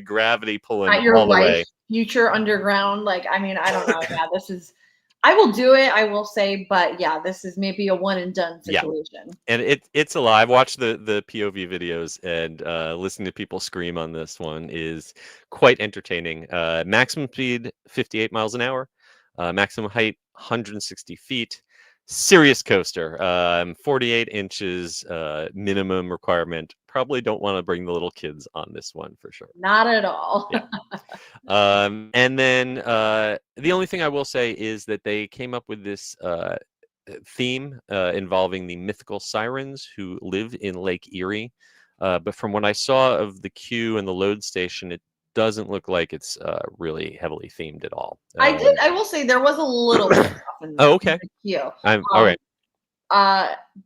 gravity pulling At your all the life, way. future underground. I don't know. Yeah, I will do it, I will say, but yeah, this is maybe a one and done Yeah. situation. And it's a lot. I've watched the POV videos, and listening to people scream on this one is quite entertaining. Maximum speed 58 miles an hour, maximum height 160 feet. Serious coaster, 48 inches minimum requirement probably don't want to bring the little kids on this one for sure. Not at all. Yeah. And then the only thing I will say is that they came up with this theme involving the mythical sirens who live in Lake Erie. But from what I saw of the queue and the load station, it doesn't look like it's really heavily themed at all. I will say there was a little bit of stuff in Oh, okay. the queue. All right.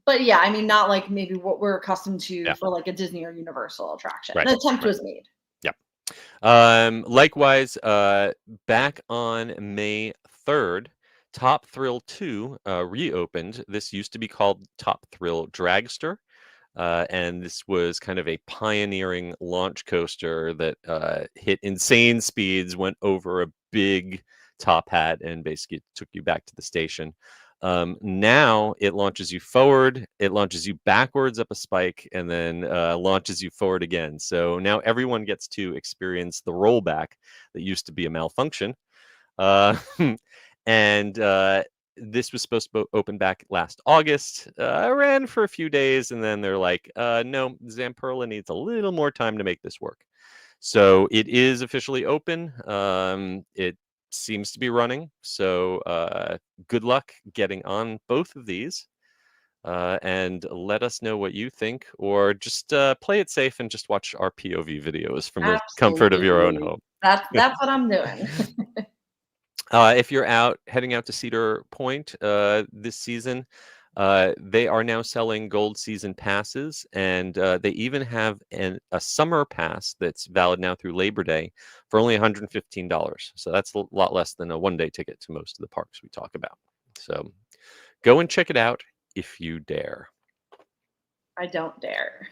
But yeah, I mean, not like maybe what we're accustomed to Yeah. for like a Disney or Universal attraction. Right, An attempt right. was made. Likewise, back on May 3rd, Top Thrill 2 reopened. This used to be called Top Thrill Dragster. And this was kind of a pioneering launch coaster that hit insane speeds, went over a big top hat, and basically took you back to the station. Now it launches you forward, it launches you backwards up a spike, and then launches you forward again. So now everyone gets to experience the rollback that used to be a malfunction. And this was supposed to open back last August. I ran for a few days, and then they're like, no, Zamperla needs a little more time to make this work. So it is officially open. It seems to be running. So good luck getting on both of these. And let us know what you think, or just play it safe and just watch our POV videos from the comfort of your own home. That's what I'm doing. If you're heading out to Cedar Point this season, they are now selling gold season passes, and they even have a summer pass that's valid now through Labor Day for only $115. So that's a lot less than a one-day ticket to most of the parks we talk about. So go and check it out if you dare. I don't dare.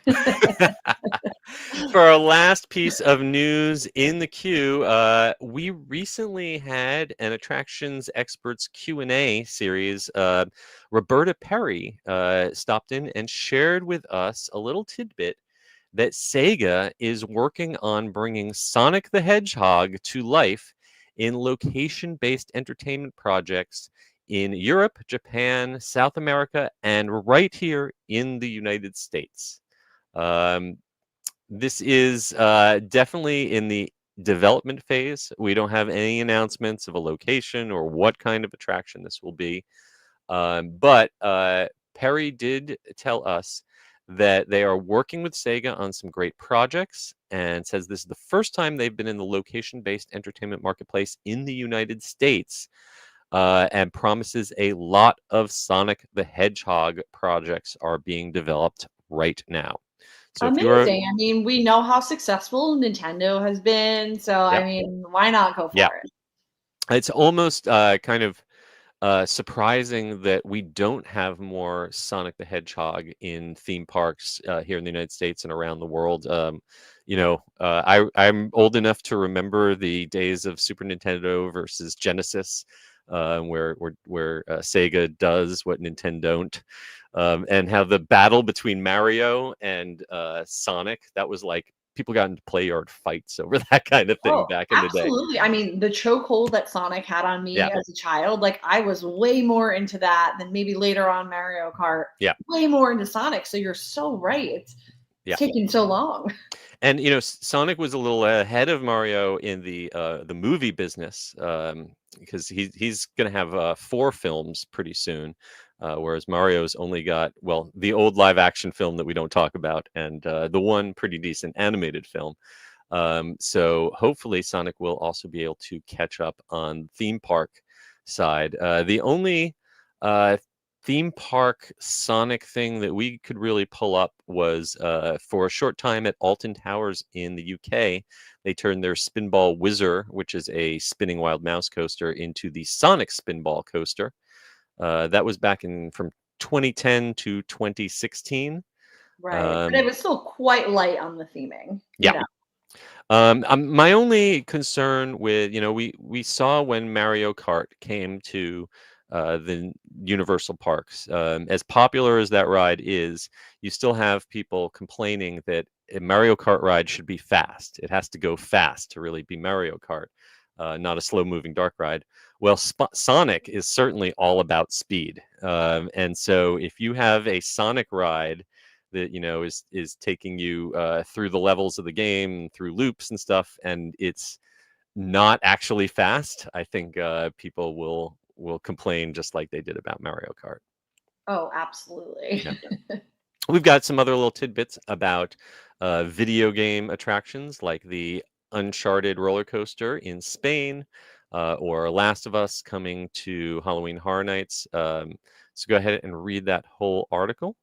For our last piece of news in the queue, we recently had an attractions experts Q&A series. Roberta Perry stopped in and shared with us a little tidbit that Sega is working on bringing Sonic the Hedgehog to life in location-based entertainment projects in Europe, Japan, South America, and right here in the United States. This is definitely in the development phase. We don't have any announcements of a location or what kind of attraction this will be. But Perry did tell us that they are working with Sega on some great projects, and says this is the first time they've been in the location-based entertainment marketplace in the United States. And promises a lot of Sonic the Hedgehog projects are being developed right now. So amazing. I mean, we know how successful Nintendo has been, so Yep. I mean, why not go for it? It's almost kind of surprising that we don't have more Sonic the Hedgehog in theme parks here in the United States and around the world. I'm old enough to remember the days of Super Nintendo versus Genesis, where Sega does what Nintendo don't, and how the battle between Mario and Sonic, that was like people got into play yard fights over that kind of thing back in the day. Absolutely. I mean, the chokehold that Sonic had on me as a child, like I was way more into that than maybe later on Mario Kart. Yeah. Way more into Sonic. So you're so right. It's taking so long. And Sonic was a little ahead of Mario in the movie business, because he's going to have 4 films pretty soon, whereas Mario's only got, well, the old live action film that we don't talk about, and the one pretty decent animated film. So hopefully Sonic will also be able to catch up on theme park side. The only theme park Sonic thing that we could really pull up was for a short time at Alton Towers in the UK. They turned their Spinball Whizzer, which is a spinning wild mouse coaster, into the Sonic Spinball coaster. That was back from 2010 to 2016. Right. But it was still quite light on the theming. Yeah. My only concern with, we saw when Mario Kart came to the Universal parks, as popular as that ride is, you still have people complaining that a Mario Kart ride should be fast. It has to go fast to really be Mario Kart, not a slow moving dark ride. Well, Sonic is certainly all about speed. And so if you have a Sonic ride that is taking you through the levels of the game, through loops and stuff, and it's not actually fast. I think people will complain just like they did about Mario Kart. Oh, absolutely. Yeah. We've got some other little tidbits about video game attractions, like the Uncharted roller coaster in Spain, or Last of Us coming to Halloween Horror Nights. So go ahead and read that whole article,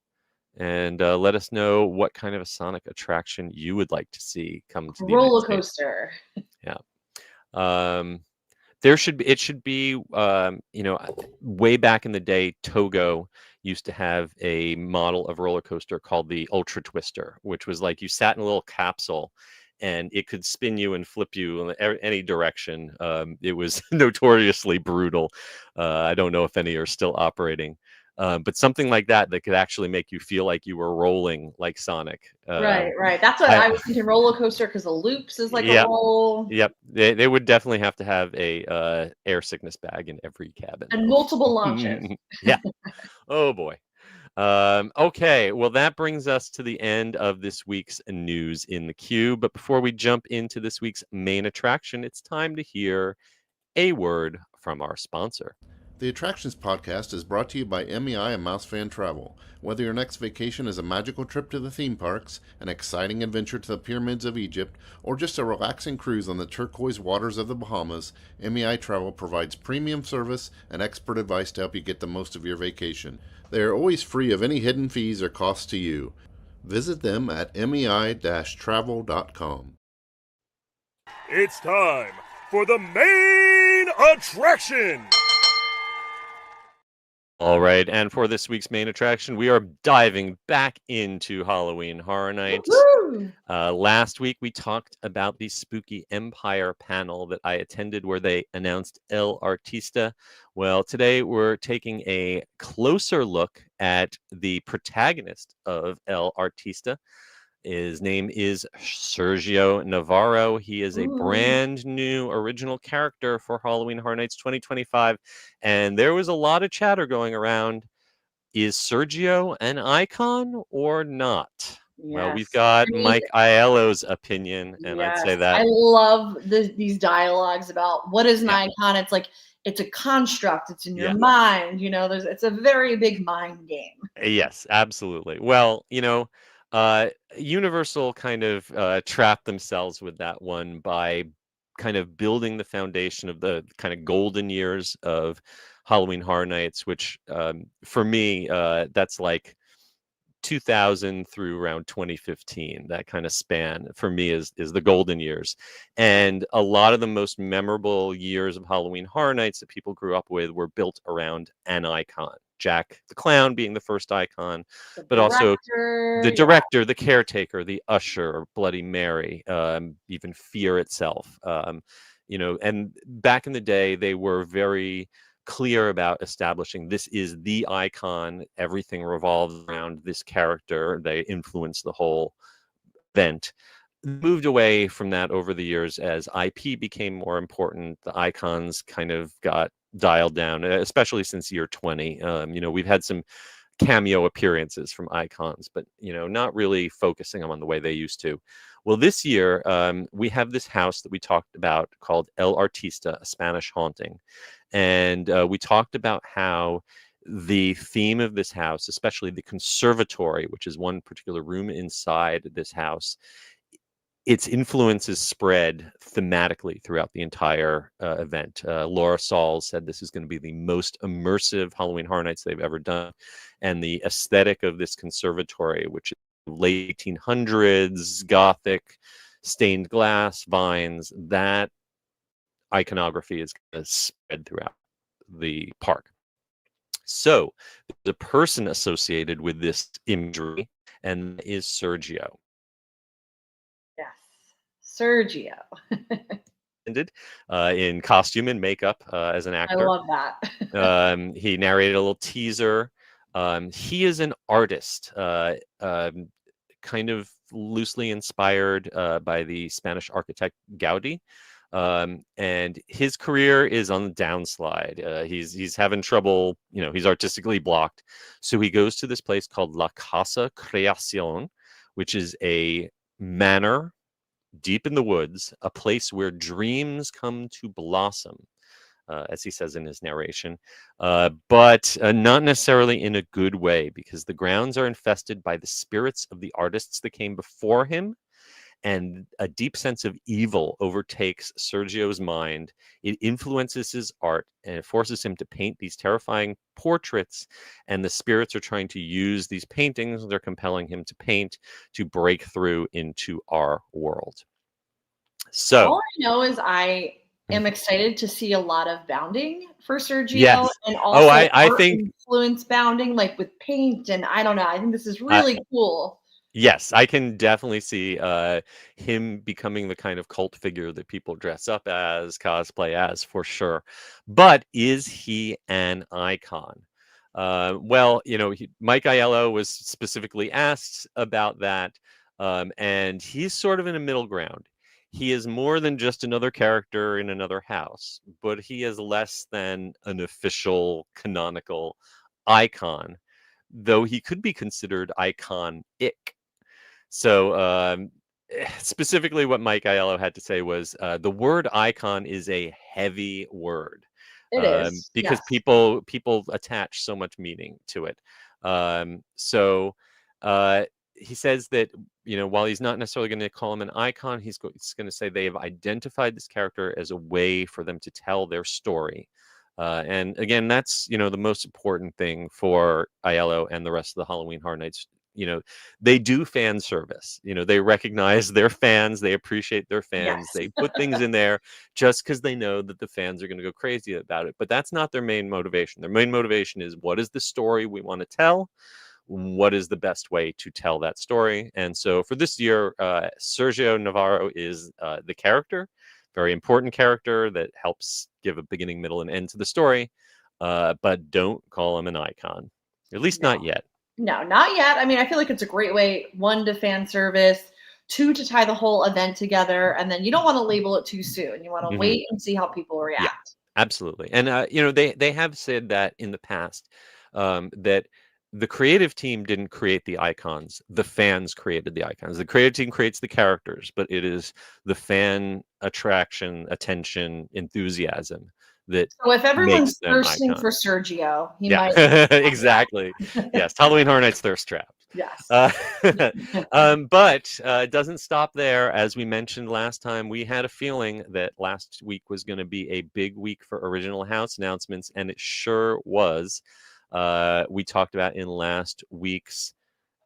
and let us know what kind of a Sonic attraction you would like to see come to the United Roller States. coaster. Yeah. It should be, way back in the day, Togo used to have a model of roller coaster called the Ultra Twister, which was like you sat in a little capsule and it could spin you and flip you in any direction. It was notoriously brutal. I don't know if any are still operating. But something like that could actually make you feel like you were rolling like Sonic. Right. That's what I was thinking, roller coaster, because the loops is like a roll. Yep. They would definitely have to have a air sickness bag in every cabin. And multiple launches. Yeah. Oh boy. Okay, well, that brings us to the end of this week's news in the queue. But before we jump into this week's main attraction, it's time to hear a word from our sponsor. The Attractions Podcast is brought to you by MEI and MEI-Travel. Whether your next vacation is a magical trip to the theme parks, an exciting adventure to the pyramids of Egypt, or just a relaxing cruise on the turquoise waters of the Bahamas, MEI-Travel provides premium service and expert advice to help you get the most of your vacation. They are always free of any hidden fees or costs to you. Visit them at mei-travel.com. It's time for the main attraction! All right, and for this week's main attraction, we are diving back into Halloween Horror Nights. Last week, we talked about the Spooky Empire panel that I attended where they announced El Artista. Well, today we're taking a closer look at the protagonist of El Artista. His name is Sergio Navarro. He is a brand new original character for Halloween Horror Nights 2025. And there was a lot of chatter going around. Is Sergio an icon or not? Yes. Well, we've got Mike Aiello's opinion, and I'd say that. I love these dialogues about what is an icon. It's like, it's a construct. It's in your mind. It's a very big mind game. Yes, absolutely. Well, Universal kind of trapped themselves with that one by kind of building the foundation of the kind of golden years of Halloween Horror Nights, which for me, that's like 2000 through around 2015. That kind of span for me is the golden years. And a lot of the most memorable years of Halloween Horror Nights that people grew up with were built around an icon. Jack the Clown being the first icon, but also the director, the caretaker, the usher, Bloody Mary, even Fear itself. And back in the day, they were very clear about establishing this is the icon. Everything revolves around this character. They influence the whole event. Moved away from that over the years as IP became more important. The icons kind of got dialed down, especially since year 20. We've had some cameo appearances from icons, but not really focusing on the way they used to. Well, this year we have this house that we talked about called El Artista, a Spanish haunting, and we talked about how the theme of this house, especially the conservatory, which is one particular room inside this house, its influence is spread thematically throughout the entire event. Laura Saul said this is going to be the most immersive Halloween Horror Nights they've ever done. And the aesthetic of this conservatory, which is late 1800s, Gothic, stained glass, vines, that iconography is going to spread throughout the park. So the person associated with this imagery, and is Sergio. Sergio. In costume and makeup as an actor. I love that. He narrated a little teaser. He is an artist, kind of loosely inspired by the Spanish architect Gaudi. And his career is on the downslide. He's having trouble, he's artistically blocked. So he goes to this place called La Casa Creacion, which is a manor deep in the woods, a place where dreams come to blossom, as he says in his narration, but not necessarily in a good way, because the grounds are infested by the spirits of the artists that came before him, and a deep sense of evil overtakes Sergio's mind. It influences his art, and it forces him to paint these terrifying portraits, and the spirits are trying to use these paintings, they're compelling him to paint, to break through into our world. So all I know is I am excited to see a lot of bounding for Sergio, yes. and also I art think influence bounding, like with paint, and I don't know. I think this is really cool. Yes, I can definitely see him becoming the kind of cult figure that people dress up as, cosplay as, for sure. But is he an icon? Well, Mike Aiello was specifically asked about that, and he's sort of in a middle ground. He is more than just another character in another house, but he is less than an official canonical icon, though he could be considered icon-ic. So specifically what Mike Aiello had to say was the word icon is a heavy word. It is, because yes. people attach so much meaning to it. So he says that, while he's not necessarily going to call him an icon, he's going to say they have identified this character as a way for them to tell their story. And again, that's, the most important thing for Aiello and the rest of the Halloween Horror Nights. They do fan service. They recognize their fans. They appreciate their fans. Yes. They put things in there just because they know that the fans are going to go crazy about it. But that's not their main motivation. Their main motivation is, what is the story we want to tell? What is the best way to tell that story? And so for this year, Sergio Navarro is the character, very important character that helps give a beginning, middle, and end to the story. But don't call him an icon, at least not yet. No, not yet. I mean, I feel like it's a great way, one, to fan service, two, to tie the whole event together, and then you don't want to label it too soon. You want to wait and see how people react. Yeah, absolutely. And they have said that in the past, that the creative team didn't create the icons, the fans created the icons. The creative team creates the characters, but it is the fan attraction, attention, enthusiasm that So if everyone's makes them thirsting icons. for Sergio, he Yeah, might. exactly. Yes, Halloween Horror Nights thirst trap. Yes. But it doesn't stop there. As we mentioned last time, we had a feeling that last week was going to be a big week for original house announcements, and it sure was. We talked about in last week's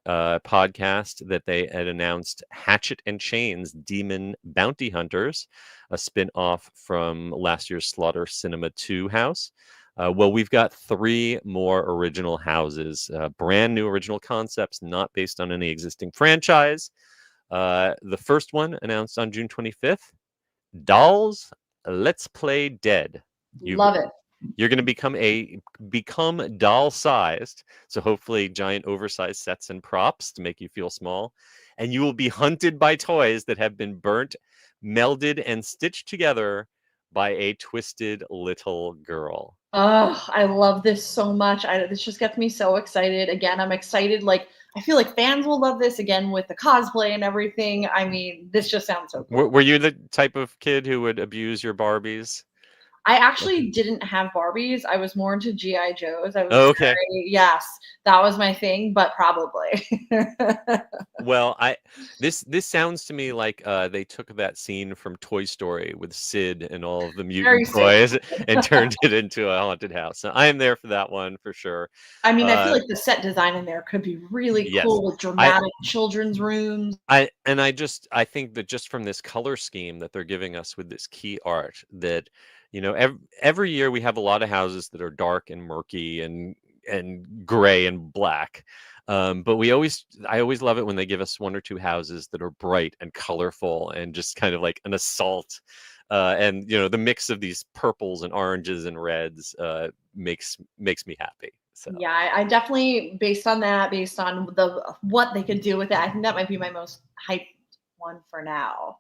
podcast that they had announced Hatchet and Chains Demon Bounty Hunters, a spin-off from last year's Slaughter Cinema 2 house. Well, we've got 3 more original houses, brand new original concepts, not based on any existing franchise. The first one announced on June 25th, Dolls Let's Play Dead. Love it. You're going to become doll-sized, so hopefully giant oversized sets and props to make you feel small, and you will be hunted by toys that have been burnt, melded, and stitched together by a twisted little girl. Oh, I love this so much. This just gets me so excited. Again, I'm excited. Like, I feel like fans will love this, again, with the cosplay and everything. I mean, this just sounds so cool. Were you the type of kid who would abuse your Barbies? I actually didn't have Barbies. I was more into G.I. Joes. I was okay. Yes, that was my thing, but probably. Well, this sounds to me like they took that scene from Toy Story with Sid and all of the mutant toys and turned it into a haunted house. So I am there for that one for sure. I mean, I feel like the set design in there could be really cool with dramatic children's rooms. I think that just from this color scheme that they're giving us with this key art, that every year we have a lot of houses that are dark and murky and gray and black. But I always love it when they give us 1 or 2 houses that are bright and colorful and just kind of like an assault. And the mix of these purples and oranges and reds makes me happy. So yeah, I definitely, based on what they could do with it, I think that might be my most hyped one for now.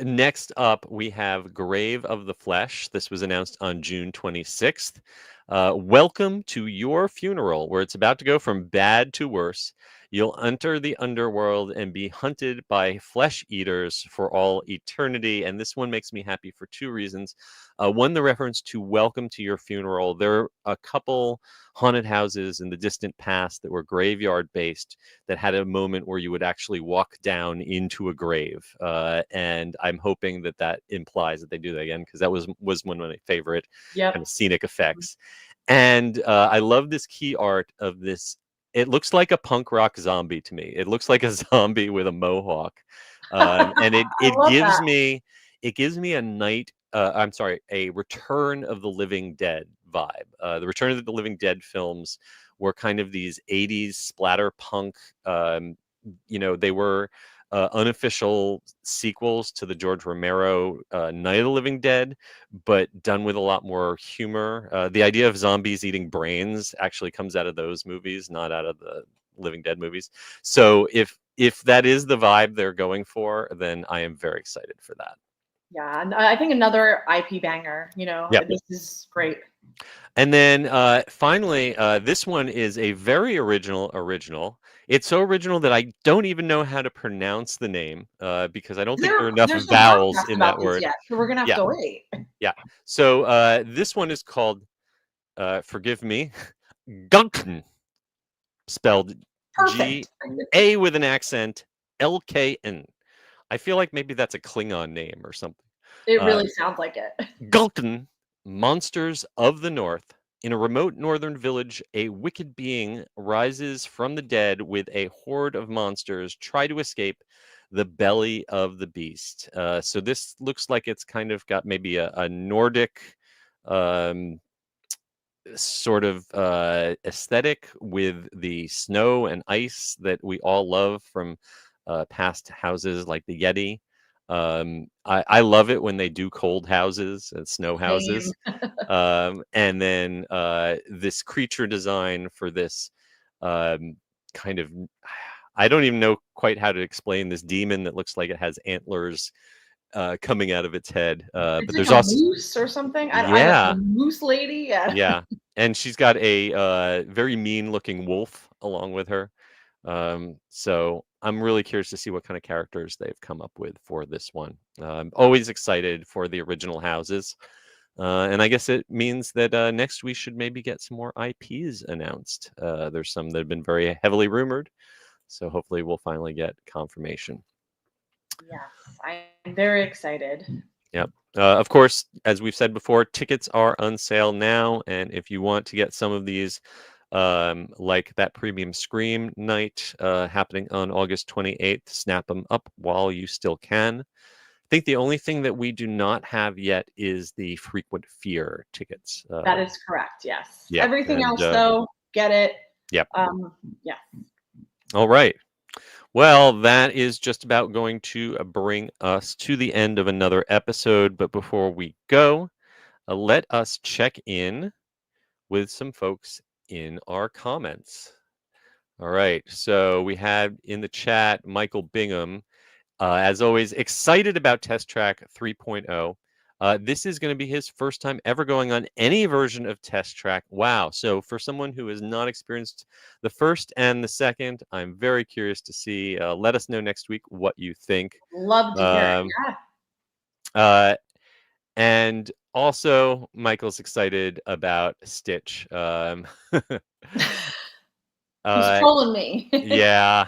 Next up, we have Grave of the Flesh. This was announced on June 26th. Welcome to your funeral, where it's about to go from bad to worse. You'll enter the underworld and be hunted by flesh eaters for all eternity. And this one makes me happy for two reasons. One, the reference to Welcome to Your Funeral. There are a couple haunted houses in the distant past that were graveyard based that had a moment where you would actually walk down into a grave. And I'm hoping that that implies that they do that again, because that was one of my favorite Yep. kind of scenic effects. And I love this key art of this. It looks like a punk rock zombie to me. It looks like a zombie with a mohawk, and it love gives that. me a Return of the Living Dead vibe. The Return of the Living Dead films were kind of these 80s splatter punk. They were unofficial sequels to the George Romero Night of the Living Dead, but done with a lot more humor. The idea of zombies eating brains actually comes out of those movies, not out of the Living Dead movies. So if that is the vibe they're going for, then I am very excited for that. Yeah, and I think another IP banger. Yep. This is great. And then finally, this one is a very original. It's so original that I don't even know how to pronounce the name because I don't think there are enough There's no vowels podcast in about that this word. yet, so we're gonna have to wait. Yeah. So this one is called, forgive me, Gunken, spelled Perfect. G-A with an accent, L-K-N. I feel like maybe that's a Klingon name or something. It really sounds like it. Gunken, monsters of the north. In a remote northern village, a wicked being rises from the dead with a horde of monsters try to escape the belly of the beast. So this looks like it's kind of got maybe a Nordic sort of aesthetic with the snow and ice that we all love from past houses like the Yeti. I love it when they do cold houses and snow houses. And then this creature design for this kind of, I don't even know quite how to explain this demon that looks like it has antlers coming out of its head. But It's there's like a also moose or something. I don't yeah, know, moose lady. Yeah. yeah, and she's got a very mean looking wolf along with her. So I'm really curious to see what kind of characters they've come up with for this one. I'm always excited for the original houses. And I guess it means that next we should maybe get some more IPs announced. There's some that have been very heavily rumored. So hopefully we'll finally get confirmation. Yes, I'm very excited. Yep. Of course, as we've said before, tickets are on sale now. And if you want to get some of these, like that Premium Scream night happening on August 28th, snap them up while you still can. I think the only thing that we do not have yet is the Frequent Fear tickets. That is correct. Yes. Yeah, Everything and, else, though, get it. Yep. Yeah. All right. Well, that is just about going to bring us to the end of another episode. But before we go, let us check in with some folks in our comments. All right. So we have in the chat Michael Bingham. As always, excited about Test Track 3.0. This is going to be his first time ever going on any version of Test Track. Wow. So for someone who has not experienced the first and the second, I'm very curious to see. Let us know next week what you think. Love to hear it. Yeah. And also, Michael's excited about Stitch. He's trolling me. Yeah.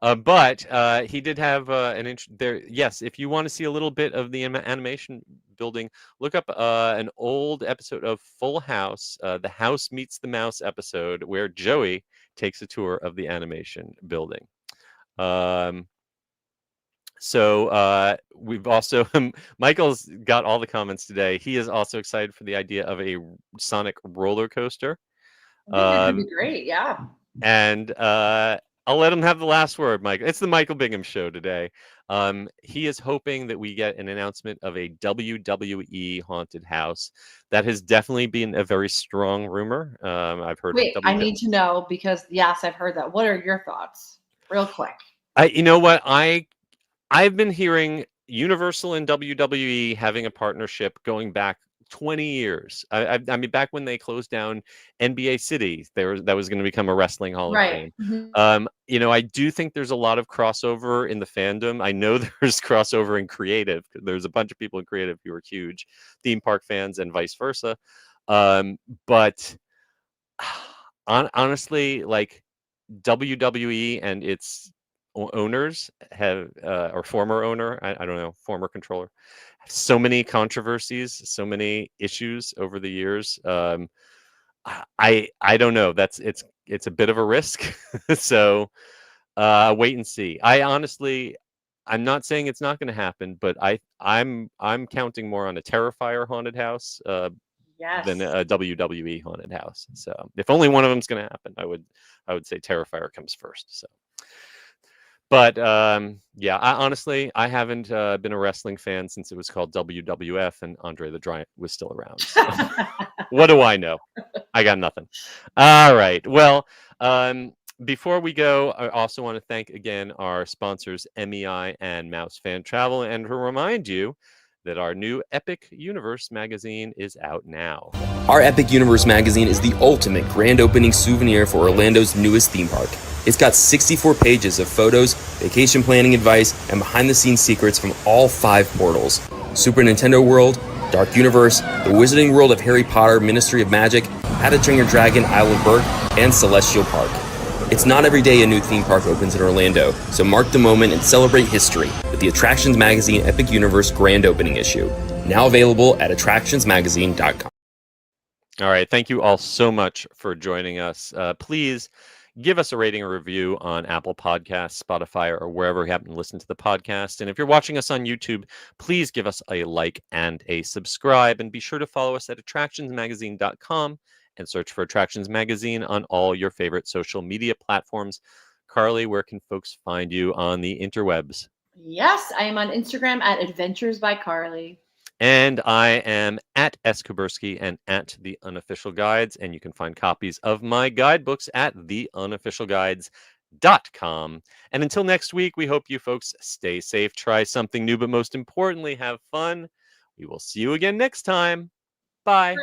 But he did have an there. Yes, if you want to see a little bit of the animation building, look up an old episode of Full House, the House Meets the Mouse episode, where Joey takes a tour of the animation building. So we've also Michael's got all the comments today. He is also excited for the idea of a Sonic roller coaster. I think that could be great. Yeah. And I'll let him have the last word, Mike. It's the Michael Bingham show today. He is hoping that we get an announcement of a WWE haunted house. That has definitely been a very strong rumor. I've heard. Wait, I need to know because yes, I've heard that. What are your thoughts, real quick? You know what? I've been hearing Universal and WWE having a partnership going back 20 years. I mean, back when they closed down NBA City, that was going to become a wrestling Hall of Right. Fame. Mhm. I do think there's a lot of crossover in the fandom. I know there's crossover in creative. There's a bunch of people in creative who are huge theme park fans and vice versa. But honestly, like WWE and its owners have, or former owner, I don't know, former controller, so many controversies, so many issues over the years. I don't know. It's a bit of a risk. So wait and see. I'm not saying it's not going to happen, but I'm counting more on a Terrifier haunted house than Yes. a WWE haunted house. So if only one of them's going to happen, I would say Terrifier comes first. So. But yeah, I haven't been a wrestling fan since it was called WWF and Andre the Giant was still around. So what do I know? I got nothing. All right. Well, before we go, I also want to thank again our sponsors, MEI and Mouse Fan Travel, and to remind you that our new Epic Universe magazine is out now. Our Epic Universe magazine is the ultimate grand opening souvenir for Orlando's newest theme park. It's got 64 pages of photos, vacation planning advice, and behind-the-scenes secrets from all 5 portals: Super Nintendo World, Dark Universe, the Wizarding World of Harry Potter, Ministry of Magic, How to Train Your Dragon, Isle of Berk, and Celestial Park. It's not every day a new theme park opens in Orlando, so mark the moment and celebrate history with the Attractions Magazine Epic Universe grand opening issue. Now available at attractionsmagazine.com. All right. Thank you all so much for joining us. Please give us a rating or review on Apple Podcasts, Spotify, or wherever you happen to listen to the podcast. And if you're watching us on YouTube, please give us a like and a subscribe. And be sure to follow us at attractionsmagazine.com and search for Attractions Magazine on all your favorite social media platforms. Carly, where can folks find you on the interwebs? Yes, I am on Instagram at Adventures by Carly. And I am at S. Kuberski and at The Unofficial Guides. And you can find copies of my guidebooks at theunofficialguides.com. And until next week, we hope you folks stay safe, try something new, but most importantly, have fun. We will see you again next time. Bye.